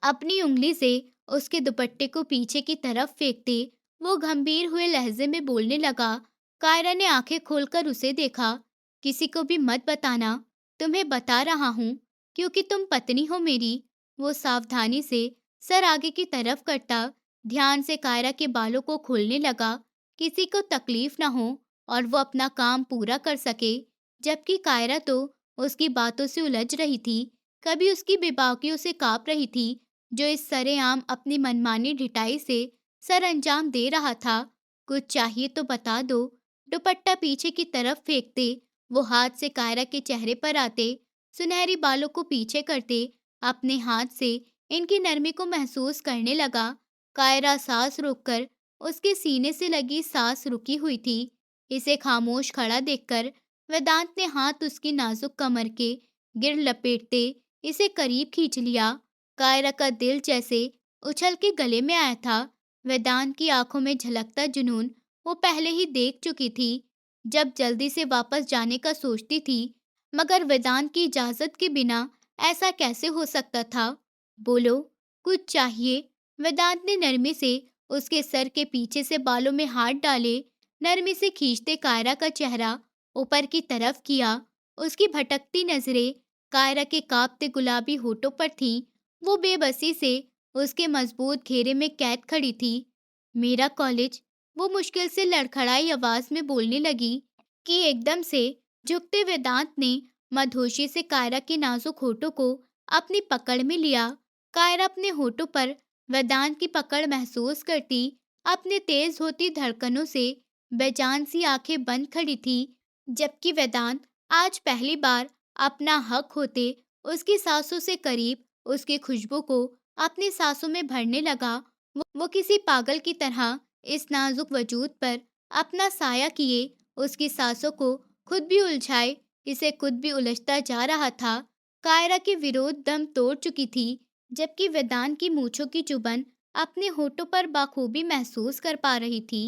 अपनी उंगली से उसके दुपट्टे को पीछे की तरफ फेंकते वो गंभीर हुए लहजे में बोलने लगा। कायरा ने आंखें खोलकर उसे देखा। किसी को भी मत बताना, तुम्हें बता रहा हूँ क्योंकि तुम पत्नी हो मेरी। वो सावधानी से सर आगे की तरफ करता ध्यान से कायरा के बालों को खोलने लगा, किसी को तकलीफ ना हो और वो अपना काम पूरा कर सके। जबकि कायरा तो उसकी बातों से उलझ रही थी, कभी उसकी बेबाकियों से कांप रही थी, जो इस सरेआम अपनी मनमानी ढिठाई से सर अंजाम दे रहा था। कुछ चाहिए तो बता दो, दुपट्टा पीछे की तरफ फेंकते वो हाथ से कायरा के चेहरे पर आते, सुनहरी बालों को पीछे करते, अपने हाथ से इनकी नरमी को महसूस करने लगा। कायरा सांस रोककर उसके सीने से लगी सांस रुकी हुई थी। इसे खामोश खड़ा देखकर वेदांत ने हाथ उसकी नाजुक कमर के गिर लपेटते इसे करीब खींच लिया। कायरा का दिल जैसे उछल के गले में आया था। वेदांत की आंखों में झलकता जुनून वो पहले ही देख चुकी थी, जब जल्दी से वापस जाने का सोचती थी। मगर वेदांत की इजाजत के बिना ऐसा कैसे हो सकता था? बोलो, कुछ चाहिए? वेदांत ने नरमी से उसके सर के पीछे से बालों में हाथ डाले, नरमी से खींचते कायरा का चेहरा ऊपर की तरफ किया। उसकी भटकती नजरें कायरा के कांपते गुलाबी होठों पर थीं। वो बेबसी से उसके मजबूत घेरे में कैद खड़ी थी। मेरा कॉलेज, वो मुश्किल से लड़खड़ाई आवाज में बोलने लगी कि एकदम से झुकते वेदांत ने मधोशी से कायरा के नाजुक होठों को अपनी पकड़ में लिया। कायरा अपने होठों पर वेदांत की पकड़ महसूस करती अपने तेज होती धड़कनों से बेजान सी आंखें बंद खड़ी थी। जबकि वेदांत आज पहली बार अपना हक होते उसकी सांसों से करीब उसकी खुशबू को अपनी सांसों में भरने लगा। वो किसी पागल की तरह इस नाजुक वजूद पर अपना साया किए उसकी सांसों को खुद भी उलझाए, इसे खुद भी उलझता जा रहा था। कायरा के विरोध दम तोड़ चुकी थी, जबकि वेदांत की मूंछों की चुभन अपने होठों पर बाखूबी महसूस कर पा रही थी।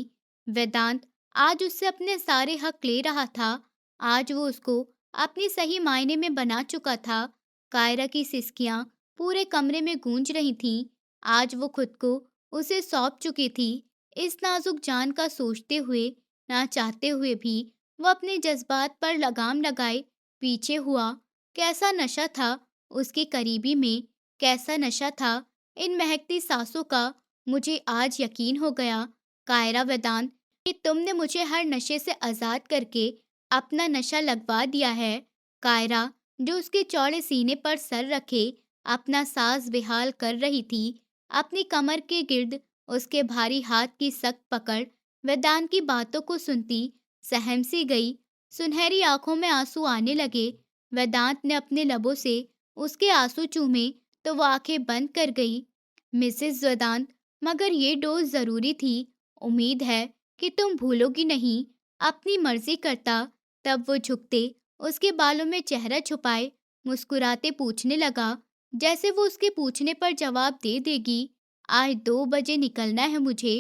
वेदांत आज उससे अपने सारे हक ले रहा था। आज वो उसको अपनी सही मायने में बना चुका था। कायरा की सिसकियां पूरे कमरे में गूंज रही थीं। आज वो खुद को उसे सौंप चुकी थी। इस नाजुक जान का सोचते हुए, ना चाहते हुए भी वो अपने जज्बात पर लगाम लगाए पीछे हुआ। कैसा नशा था उसकी करीबी में, कैसा नशा था इन महकती सांसों का। मुझे आज यकीन हो गया कायरा वेदांत कि तुमने मुझे हर नशे से आजाद करके अपना नशा लगवा दिया है। कायरा, जो उसके चौड़े सीने पर सर रखे अपना साज बेहाल कर रही थी, अपनी कमर के गिर्द उसके भारी हाथ की सख्त पकड़ वेदांत की बातों को सुनती सहम सी गई। सुनहरी आंखों में आंसू आने लगे। वेदांत ने अपने लबों से उसके आंसू चूमे तो वो आंखें बंद कर गई। मिसेस वेदांत, मगर ये डोज जरूरी थी। उम्मीद है कि तुम भूलोगी नहीं। अपनी मर्जी करता। तब वो झुकते उसके बालों में चेहरा छुपाए मुस्कुराते पूछने लगा, जैसे वो उसके पूछने पर जवाब दे देगी। आज 2 बजे निकलना है मुझे।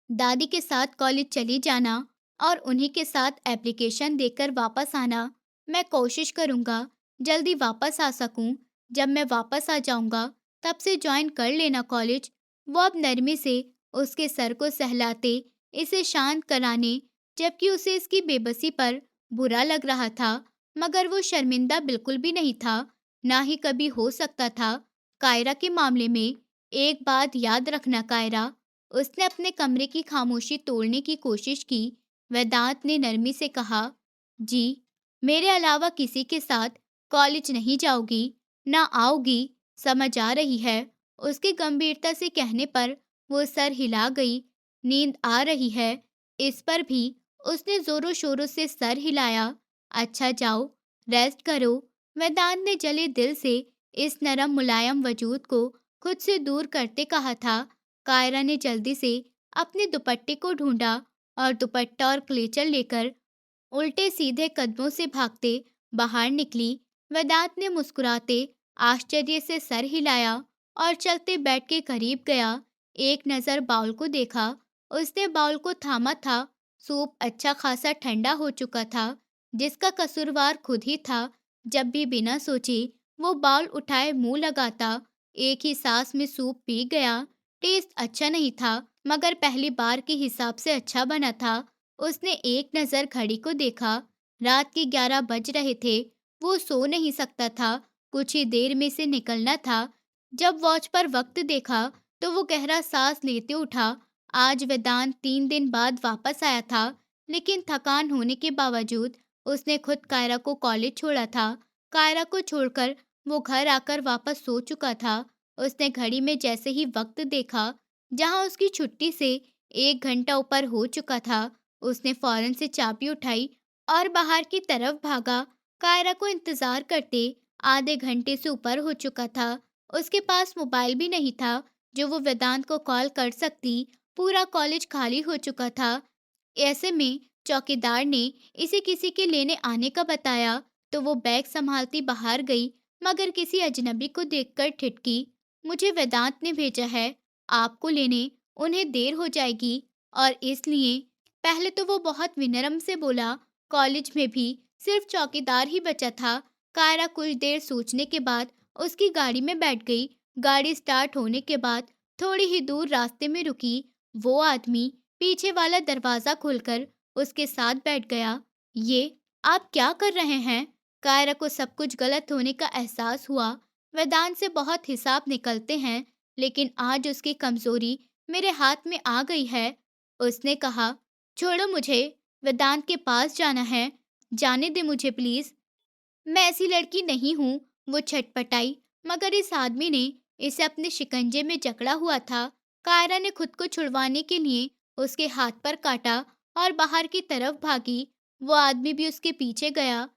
दादी के साथ कॉलेज चली जाना और उन्हीं के साथ एप्लीकेशन देकर वापस आना। मैं कोशिश करूँगा जल्दी वापस आ सकूँ। जब मैं वापस आ जाऊँगा तब से ज्वाइन कर लेना कॉलेज। वो अब नरमी से उसके सर को सहलाते इसे शांत कराने, जबकि उसे इसकी बेबसी पर बुरा लग रहा था, मगर वो शर्मिंदा बिल्कुल भी नहीं था, ना ही कभी हो सकता था। कायरा के मामले में एक बात याद रखना कायरा, उसने अपने कमरे की खामोशी तोड़ने की कोशिश की। वेदांत ने नरमी से कहा, जी, मेरे अलावा किसी के साथ कॉलेज नहीं जाओगी, ना आओगी, समझ आ रही है? उसके गंभीरता से कहने पर वो सर हिला गई। नींद आ रही है, इस पर भी उसने जोरों शोरों से सर हिलाया। अच्छा जाओ, रेस्ट करो। वेदांत ने जले दिल से इस नरम मुलायम वजूद को खुद से दूर करते कहा था। कायरा ने जल्दी से अपने दुपट्टे को ढूंढा और दुपट्टा और क्लेचर लेकर उल्टे सीधे कदमों से भागते बाहर निकली। वेदांत ने मुस्कुराते आश्चर्य से सर हिलाया और चलते बेड के करीब गया। एक नजर बाउल को देखा। उसने बाउल को थामा था। सूप अच्छा खासा ठंडा हो चुका था, जिसका कसूरवार खुद ही था। जब भी बिना सोचे वो बाउल उठाए मुंह लगाता, एक ही सांस में सूप पी गया। टेस्ट अच्छा नहीं था, मगर पहली बार के हिसाब से अच्छा बना था। उसने एक नज़र घड़ी को देखा। रात के 11 बज रहे थे। वो सो नहीं सकता था। कुछ ही देर में से निकलना था। जब वॉच पर वक्त देखा तो वो गहरा सांस लेते उठा। आज वेदांत 3 दिन बाद वापस आया था, लेकिन थकान होने के बावजूद उसने खुद कायरा को कॉलेज छोड़ा था। कायरा को छोड़कर वो घर आकर वापस सो चुका था। उसने घड़ी में जैसे ही वक्त देखा, जहां उसकी छुट्टी से 1 घंटा ऊपर हो चुका था, उसने फौरन से चाबी उठाई और बाहर की तरफ भागा। कायरा को इंतजार करते आधे घंटे से ऊपर हो चुका था। उसके पास मोबाइल भी नहीं था जो वो वेदांत को कॉल कर सकती। पूरा कॉलेज खाली हो चुका था। ऐसे में चौकीदार ने इसे किसी के लेने आने का बताया तो वो बैग संभालती बाहर गई, मगर किसी अजनबी को देखकर ठिठकी। मुझे वेदांत ने भेजा है आपको लेने, उन्हें देर हो जाएगी। और इसलिए पहले तो वो बहुत विनम्र से बोला। कॉलेज में भी सिर्फ चौकीदार ही बचा था। कायरा कुछ देर सोचने के बाद उसकी गाड़ी में बैठ गई। गाड़ी स्टार्ट होने के बाद थोड़ी ही दूर रास्ते में रुकी। वो आदमी पीछे वाला दरवाजा खोलकर उसके साथ बैठ गया। ये आप क्या कर रहे हैं? कायरा को सब कुछ गलत होने का एहसास हुआ। वेदांत से बहुत हिसाब निकलते हैं, लेकिन आज उसकी कमजोरी मेरे हाथ में आ गई है। उसने कहा, छोड़ो मुझे, वेदांत के पास जाना है। जाने दे मुझे प्लीज। मैं ऐसी लड़की नहीं हूँ। वो छटपटाई, मगर इस आदमी ने इसे अपने शिकंजे में जकड़ा हुआ था। कायरा ने खुद को छुड़वाने के लिए उसके हाथ पर काटा और बाहर की तरफ भागी। वो आदमी भी उसके पीछे गया।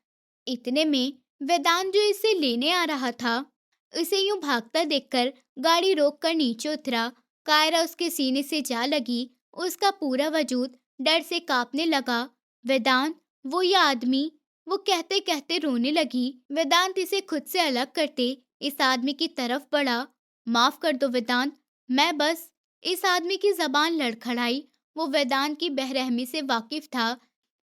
इतने में वेदांत जो इसे लेने आ रहा था, उसे यूं भागता देखकर गाड़ी रोककर नीचे उतरा। कायरा उसके सीने से जा लगी। उसका पूरा वजूद डर से कांपने लगा। वेदांत, वो ये आदमी, वो कहते कहते रोने लगी। वेदांत इसे खुद से अलग करते इस आदमी की तरफ बढ़ा। माफ कर दो वेदांत, मैं बस। इस आदमी की जबान लड़खड़ाई। वो वेदांत की बेरहमी से वाकिफ था।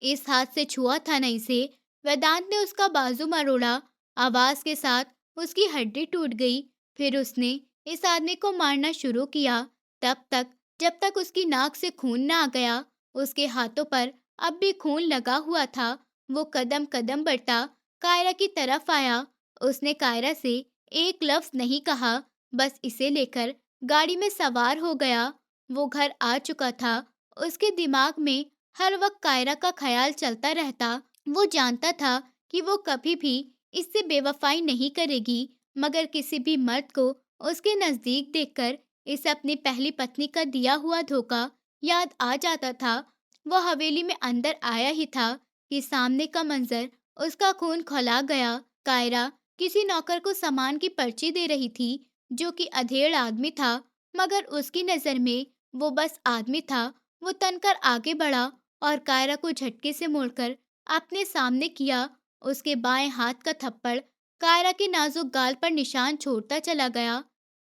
इस हाथ से छुआ था न इसे। वेदांत ने उसका बाजू मरोड़ा। आवाज के साथ उसकी हड्डी टूट गई। फिर उसने इस आदमी को मारना शुरू किया, तब तक जब तक उसकी नाक से खून ना आ गया। उसके हाथों पर अब भी खून लगा हुआ था। वो कदम कदम बढ़ता कायरा की तरफ आया। उसने कायरा से एक लफ्ज नहीं कहा, बस इसे लेकर गाड़ी में सवार हो गया। वो घर आ चुका था। उसके दिमाग में हर वक्त कायरा का ख्याल चलता रहता। वो जानता था कि वो कभी भी इससे बेवफाई नहीं करेगी, मगर किसी भी मर्द को उसके नजदीक देखकर इसे अपनी पहली पत्नी का दिया हुआ धोखा याद आ जाता था। वो हवेली में अंदर आया ही था कि सामने का मंजर उसका खून खौला गया। कायरा किसी नौकर को सामान की पर्ची दे रही थी, जो कि अधेड़ आदमी था, मगर उसकी नजर में वो बस आदमी था। वो तनकर आगे बढ़ा और कायरा को झटके से मोड़कर अपने सामने किया। उसके बाएं हाथ का थप्पड़ कायरा के नाजुक गाल पर निशान छोड़ता चला गया।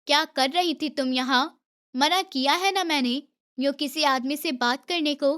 क्या कर रही थी तुम यहाँ? मना किया है ना मैंने यूं किसी आदमी से बात करने को।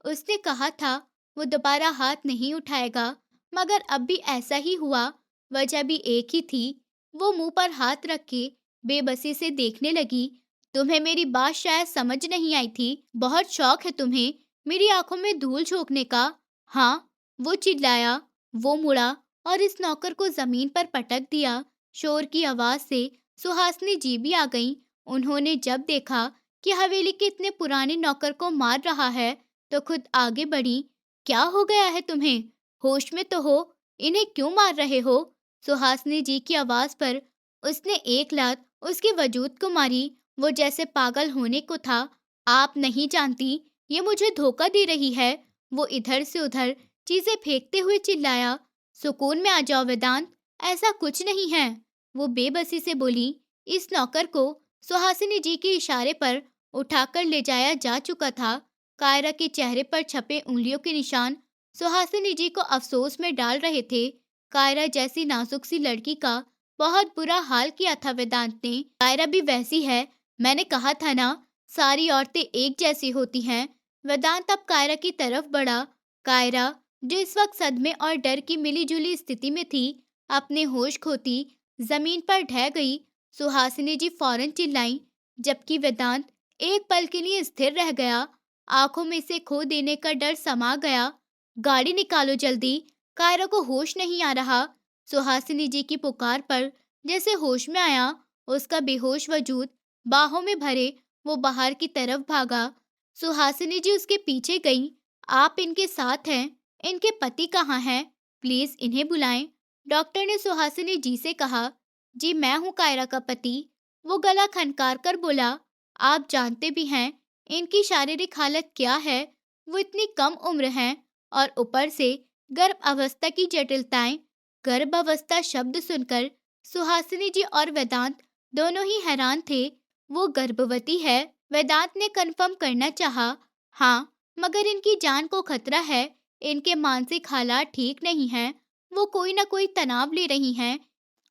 उसने कहा था वो दोबारा हाथ नहीं उठाएगा, मगर अब भी ऐसा ही हुआ। वजह भी एक ही थी। वो मुंह पर हाथ रख के बेबसी से देखने लगी। तुम्हें मेरी बात शायद समझ नहीं आई थी। बहुत शौक है तुम्हें मेरी आंखों में धूल झोंकने का। हाँ, वो चिल्लाया। वो मुड़ा और इस नौकर को जमीन पर पटक दिया। शोर की आवाज से सुहासिनी जी भी आ गईं। उन्होंने जब देखा कि हवेली के इतने पुराने नौकर को मार रहा है, तो खुद आगे बढ़ी। क्या हो गया है तुम्हें? होश में तो हो, इन्हें क्यों मार रहे हो? सुहासिनी जी की आवाज पर उसने एक लात उसके वजूद को मारी। वो जैसे पागल होने को था। आप नहीं जानती, ये मुझे धोखा दे रही है। वो इधर से उधर चीजें फेंकते हुए चिल्लाया। सुकून में आ जाओ वेदांत, ऐसा कुछ नहीं है। वो बेबसी से बोली। इस नौकर को सुहासिनी जी के इशारे पर उठाकर ले जाया जा चुका था। कायरा के चेहरे पर छपे उंगलियों के निशान सुहासिनी जी को अफसोस में डाल रहे थे। कायरा जैसी नाजुक सी लड़की का बहुत बुरा हाल किया था वेदांत ने। कायरा भी वैसी है, मैंने कहा था ना, सारी औरतें एक जैसी होती हैं। वेदांत अब कायरा की तरफ बढ़ा। कायरा, जो इस वक्त सदमे और डर की मिलीजुली स्थिति में थी, अपने होश खोती जमीन पर ढह गई। सुहासिनी जी फौरन चिल्लाई, जबकि वेदांत एक पल के लिए स्थिर रह गया। आंखों में से खो देने का डर समा गया। गाड़ी निकालो जल्दी, कायरा को होश नहीं आ रहा। सुहासिनी जी की पुकार पर जैसे होश में आया, उसका बेहोश वजूद बाहों में भरे वो बाहर की तरफ भागा। सुहासिनी जी उसके पीछे गईं। आप इनके साथ हैं, इनके पति कहाँ हैं? प्लीज इन्हें बुलाएं। डॉक्टर ने सुहासिनी जी से कहा। जी मैं हूँ कायरा का पति। वो गला खनकार कर बोला। आप जानते भी हैं इनकी शारीरिक हालत क्या है। वो इतनी कम उम्र हैं और ऊपर से गर्भ अवस्था की जटिलताएं। गर्भ अवस्था शब्द सुनकर सुहासिनी जी और वेदांत दोनों ही हैरान थे। वो गर्भवती है? वेदांत ने कंफर्म करना चाहा। हाँ, मगर इनकी जान को खतरा है। इनके मानसिक हालात ठीक नहीं हैं। वो कोई ना कोई तनाव ले रही हैं।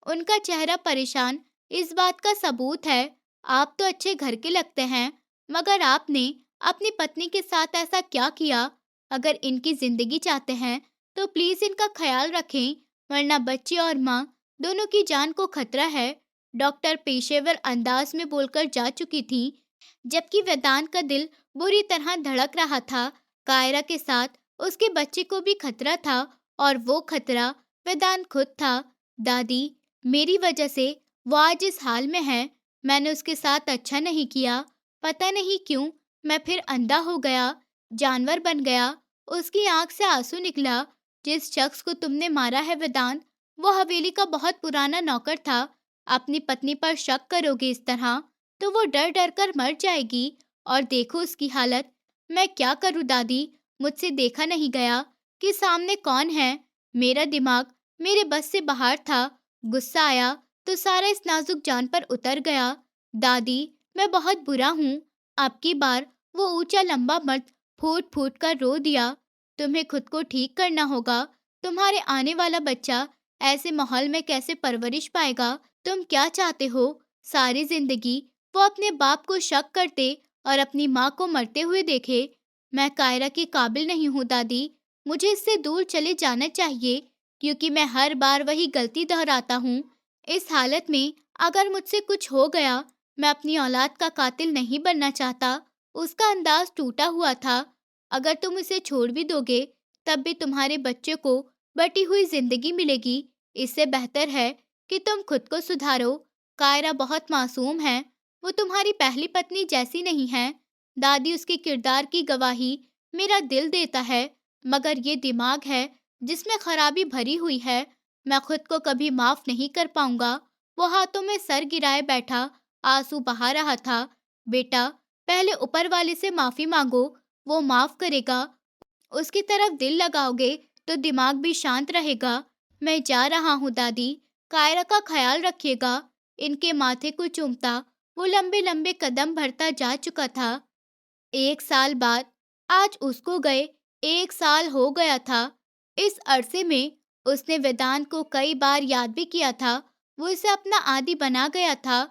उनका चेहरा परेशान इस बात का सबूत है। आप तो अच्छे घर के लगते हैं, मगर आपने अपनी पत्नी के साथ ऐसा क्या किया? अगर इनकी जिंदगी चाहते हैं तो प्लीज इनका ख्याल रखें, वरना बच्चे और माँ दोनों की जान को खतरा है। डॉक्टर पेशेवर अंदाज में बोलकर जा चुकी थी, जबकि वेदांत का दिल बुरी तरह धड़क रहा था। कायरा के साथ उसके बच्चे को भी खतरा था, और वो खतरा वेदांत खुद था। दादी, मेरी वजह से वो आज इस हाल में है। मैंने उसके साथ अच्छा नहीं किया। पता नहीं क्यों मैं फिर अंधा हो गया, जानवर बन गया। उसकी आंख से आंसू निकला। जिस शख्स को तुमने मारा है वेदांत, वो हवेली का बहुत पुराना नौकर था। अपनी पत्नी पर शक करोगे इस तरह तो वो डर डर कर मर जाएगी। और देखो उसकी हालत। मैं क्या करूं दादी, मुझसे देखा नहीं गया कि सामने कौन है। मेरा दिमाग मेरे बस से बाहर था। गुस्सा आया तो सारा इस नाजुक जान पर उतर गया। दादी, मैं बहुत बुरा हूँ। अब की बार वो ऊंचा लंबा मर्द फूट फूट कर रो दिया। तुम्हें खुद को ठीक करना होगा। तुम्हारे आने वाला बच्चा ऐसे माहौल में कैसे परवरिश पाएगा? तुम क्या चाहते हो? सारी जिंदगी वो अपने बाप को शक करते और अपनी माँ को मरते हुए देखे। मैं कायरा के काबिल नहीं हूँ दादी। मुझे इससे दूर चले जाना चाहिए, क्योंकि मैं हर बार वही गलती दोहराता हूँ। इस हालत में अगर मुझसे कुछ हो गया, मैं अपनी औलाद का कातिल नहीं बनना चाहता। उसका अंदाज टूटा हुआ था। अगर तुम इसे छोड़ भी दोगे, तब भी तुम्हारे बच्चे को बटी हुई जिंदगी मिलेगी। इससे बेहतर है कि तुम खुद को सुधारो। कायरा बहुत मासूम है। वो तुम्हारी पहली पत्नी जैसी नहीं है। दादी, उसके किरदार की गवाही मेरा दिल देता है, मगर ये दिमाग है जिसमें खराबी भरी हुई है। मैं खुद को कभी माफ नहीं कर पाऊंगा। वो हाथों में सर गिराए बैठा आंसू बहा रहा था। बेटा, पहले ऊपर वाले से माफी मांगो, वो माफ करेगा। उसकी तरफ दिल लगाओगे तो दिमाग भी शांत रहेगा। मैं जा रहा हूँ दादी, कायरा का ख्याल रखिएगा। इनके माथे को चूमता वो लंबे लंबे कदम भरता जा चुका था। 1 साल बाद आज उसको गए 1 साल हो गया था। इस अरसे में उसने वेदांत को कई बार याद भी किया था। वो इसे अपना आदी बना गया था।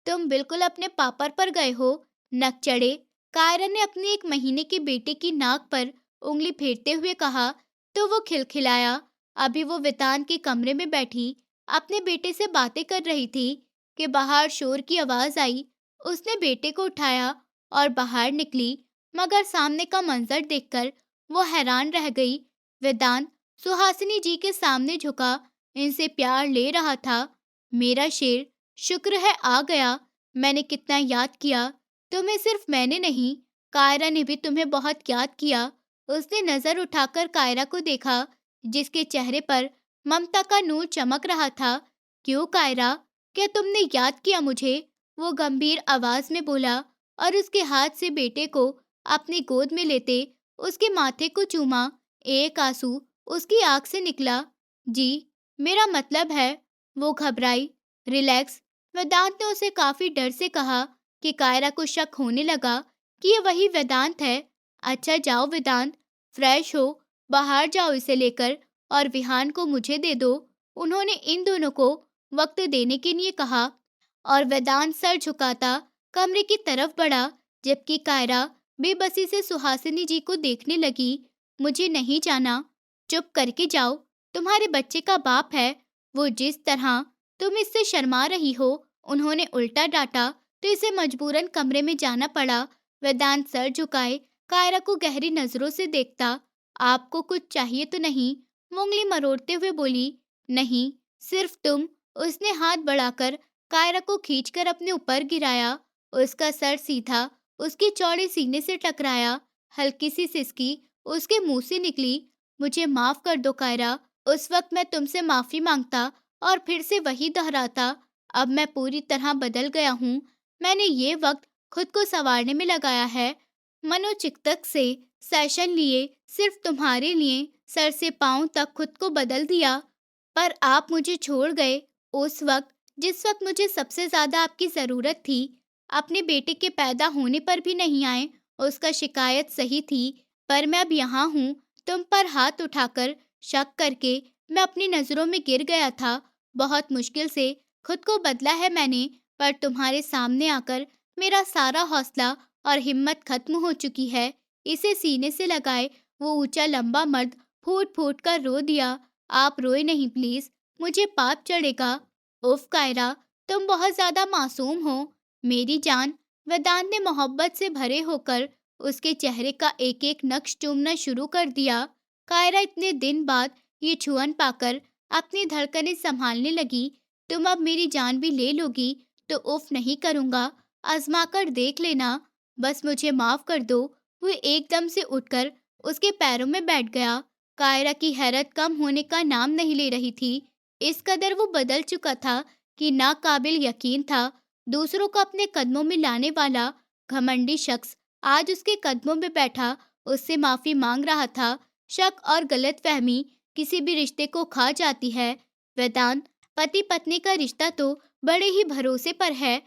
तुम बिल्कुल अपने पापर पर गए हो, नक चढ़े। कायरा ने अपनी 1 महीने की बेटी की नाक पर उंगली फेरते हुए कहा तो वो खिलखिलाया। अभी वो वेदांत के कमरे में बैठी अपने बेटे से बातें कर रही थी कि बाहर शोर की आवाज आई। उसने बेटे को उठाया और बाहर निकली, मगर सामने का मंजर देखकर वो हैरान रह गई। वेदांत सुहासिनी जी के सामने झुका, इनसे प्यार ले रहा था। मेरा शेर, शुक्र है आ गया। मैंने कितना याद किया तुम्हें। सिर्फ मैंने नहीं, कायरा ने भी तुम्हें बहुत याद किया। उसने नजर उठाकर कायरा को देखा, जिसके चेहरे पर ममता का नूर चमक रहा था। क्यों कायरा, क्या तुमने याद किया मुझे? वो गंभीर आवाज में बोला और उसके हाथ से बेटे को अपनी गोद में लेते उसके माथे को चूमा। एक आंसू उसकी आंख से निकला। जी, मेरा मतलब है। वो घबराई। रिलैक्स। वेदांत ने उसे काफी डर से कहा कि कायरा को शक होने लगा कि ये वही वेदांत है। अच्छा जाओ वेदांत, फ्रेश हो, बाहर जाओ इसे लेकर और विहान को मुझे दे दो। उन्होंने इन दोनों को वक्त देने के लिए कहा और वेदांत सर झुकाता कमरे की तरफ बढ़ा, जबकि कायरा बेबसी से सुहासिनी जी को देखने लगी। मुझे नहीं जाना, चुप करके जाओ, तुम्हारे बच्चे का बाप है वो। जिस तरह तुम इससे शर्मा रही हो, उन्होंने उल्टा डांटा तो इसे मजबूरन कमरे में जाना पड़ा। वेदांत सर झुकाए कायरा को गहरी नजरों से देखता। आपको कुछ चाहिए तो नहीं? वो उंगली मरोड़ते हुए बोली। नहीं, सिर्फ तुम। उसने हाथ बढ़ाकर कायरा को खींचकर अपने ऊपर गिराया। उसका सर सीधा उसके चौड़े सीने से टकराया। हल्की सी सिसकी उसके मुंह से निकली। मुझे माफ कर दो कायरा, उस वक्त मैं तुमसे माफी मांगता और फिर से वही दोहराता। अब मैं पूरी तरह बदल गया हूँ। मैंने ये वक्त खुद को संवारने में लगाया है। मनोचिकित्सक से सेशन लिए, सिर्फ तुम्हारे लिए सर से पांव तक खुद को बदल दिया। पर आप मुझे छोड़ गए उस वक्त, जिस वक्त मुझे सबसे ज्यादा आपकी जरूरत थी। अपने बेटे के पैदा होने पर भी नहीं आए। उसका शिकायत सही थी, पर मैं अब यहाँ हूँ। तुम पर हाथ उठाकर शक करके मैं अपनी नजरों में गिर गया था। बहुत मुश्किल से खुद को बदला है मैंने, पर तुम्हारे सामने आकर मेरा सारा हौसला और हिम्मत खत्म हो चुकी है। इसे सीने से लगाए वो ऊंचा लंबा मर्द फूट फूट कर रो दिया। आप रोए नहीं प्लीज, मुझे पाप चढ़ेगा। उफ कायरा, तुम बहुत ज्यादा मासूम हो मेरी जान। वेदांत ने मोहब्बत से भरे होकर उसके चेहरे का एक एक नक्श चूमना शुरू कर दिया। कायरा इतने दिन बाद ये छुअन पाकर अपनी धड़कनें संभालने लगी। तुम अब मेरी जान भी ले लोगी तो उफ नहीं करूंगा, आजमा कर देख लेना। बस मुझे माफ कर दो। वो एकदम से उठकर उसके पैरों में बैठ गया। कायरा की हैरत कम होने का नाम नहीं ले रही थी। इस कदर वो बदल चुका था कि नाकाबिल यकीन था। दूसरों को अपने कदमों में लाने वाला घमंडी शख्स आज उसके कदमों में बैठा उससे माफी मांग रहा था। शक और गलतफहमी किसी भी रिश्ते को खा जाती है। वेदांत, पति पत्नी का रिश्ता तो बड़े ही भरोसे पर है।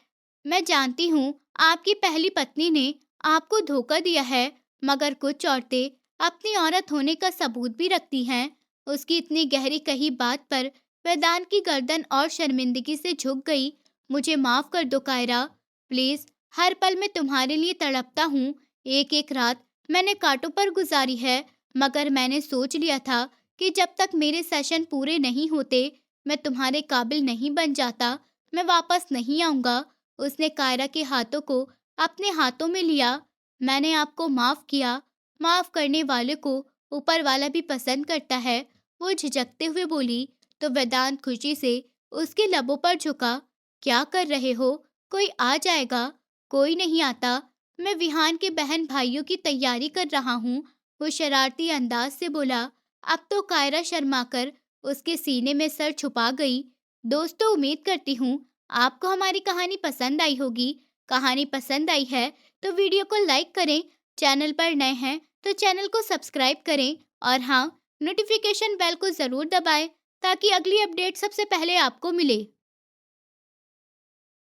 मैं जानती हूँ आपकी पहली पत्नी ने आपको धोखा दिया है, मगर कुछ औरतें अपनी औरत होने का सबूत भी रखती हैं। उसकी इतनी गहरी कही बात पर वेदांत की गर्दन और शर्मिंदगी से झुक गई। मुझे माफ कर दो कायरा, प्लीज। हर पल मैं तुम्हारे लिए तड़पता हूँ। एक एक रात मैंने कांटों पर गुजारी है, मगर मैंने सोच लिया था कि जब तक मेरे सेशन पूरे नहीं होते, मैं तुम्हारे काबिल नहीं बन जाता। मैं वापस नहीं आऊंगा। उसने कायरा के हाथों को अपने हाथों में लिया। मैंने आपको माफ किया। माफ करने वाले को ऊपर वाला भी पसंद करता है। वो झिझकते हुए बोली। तो वेदांत खुशी से उसके लबों पर झुका। क्या कर रहे हो? कोई आ जाएगा। कोई नहीं आता। मैं विहान के बहन भाइयों की तैयारी कर रहा हूँ। वो शरारती अंदाज से बोला। अब तो कायरा शर्माकर उसके सीने में सर छुपा गई। दोस्तों, उम्मीद करती हूँ आपको हमारी कहानी पसंद आई होगी। कहानी पसंद आई है तो वीडियो को लाइक करें। चैनल पर नए हैं तो चैनल को सब्सक्राइब करें और हाँ, नोटिफिकेशन बेल को ज़रूर दबाएं ताकि अगली अपडेट सबसे पहले आपको मिले।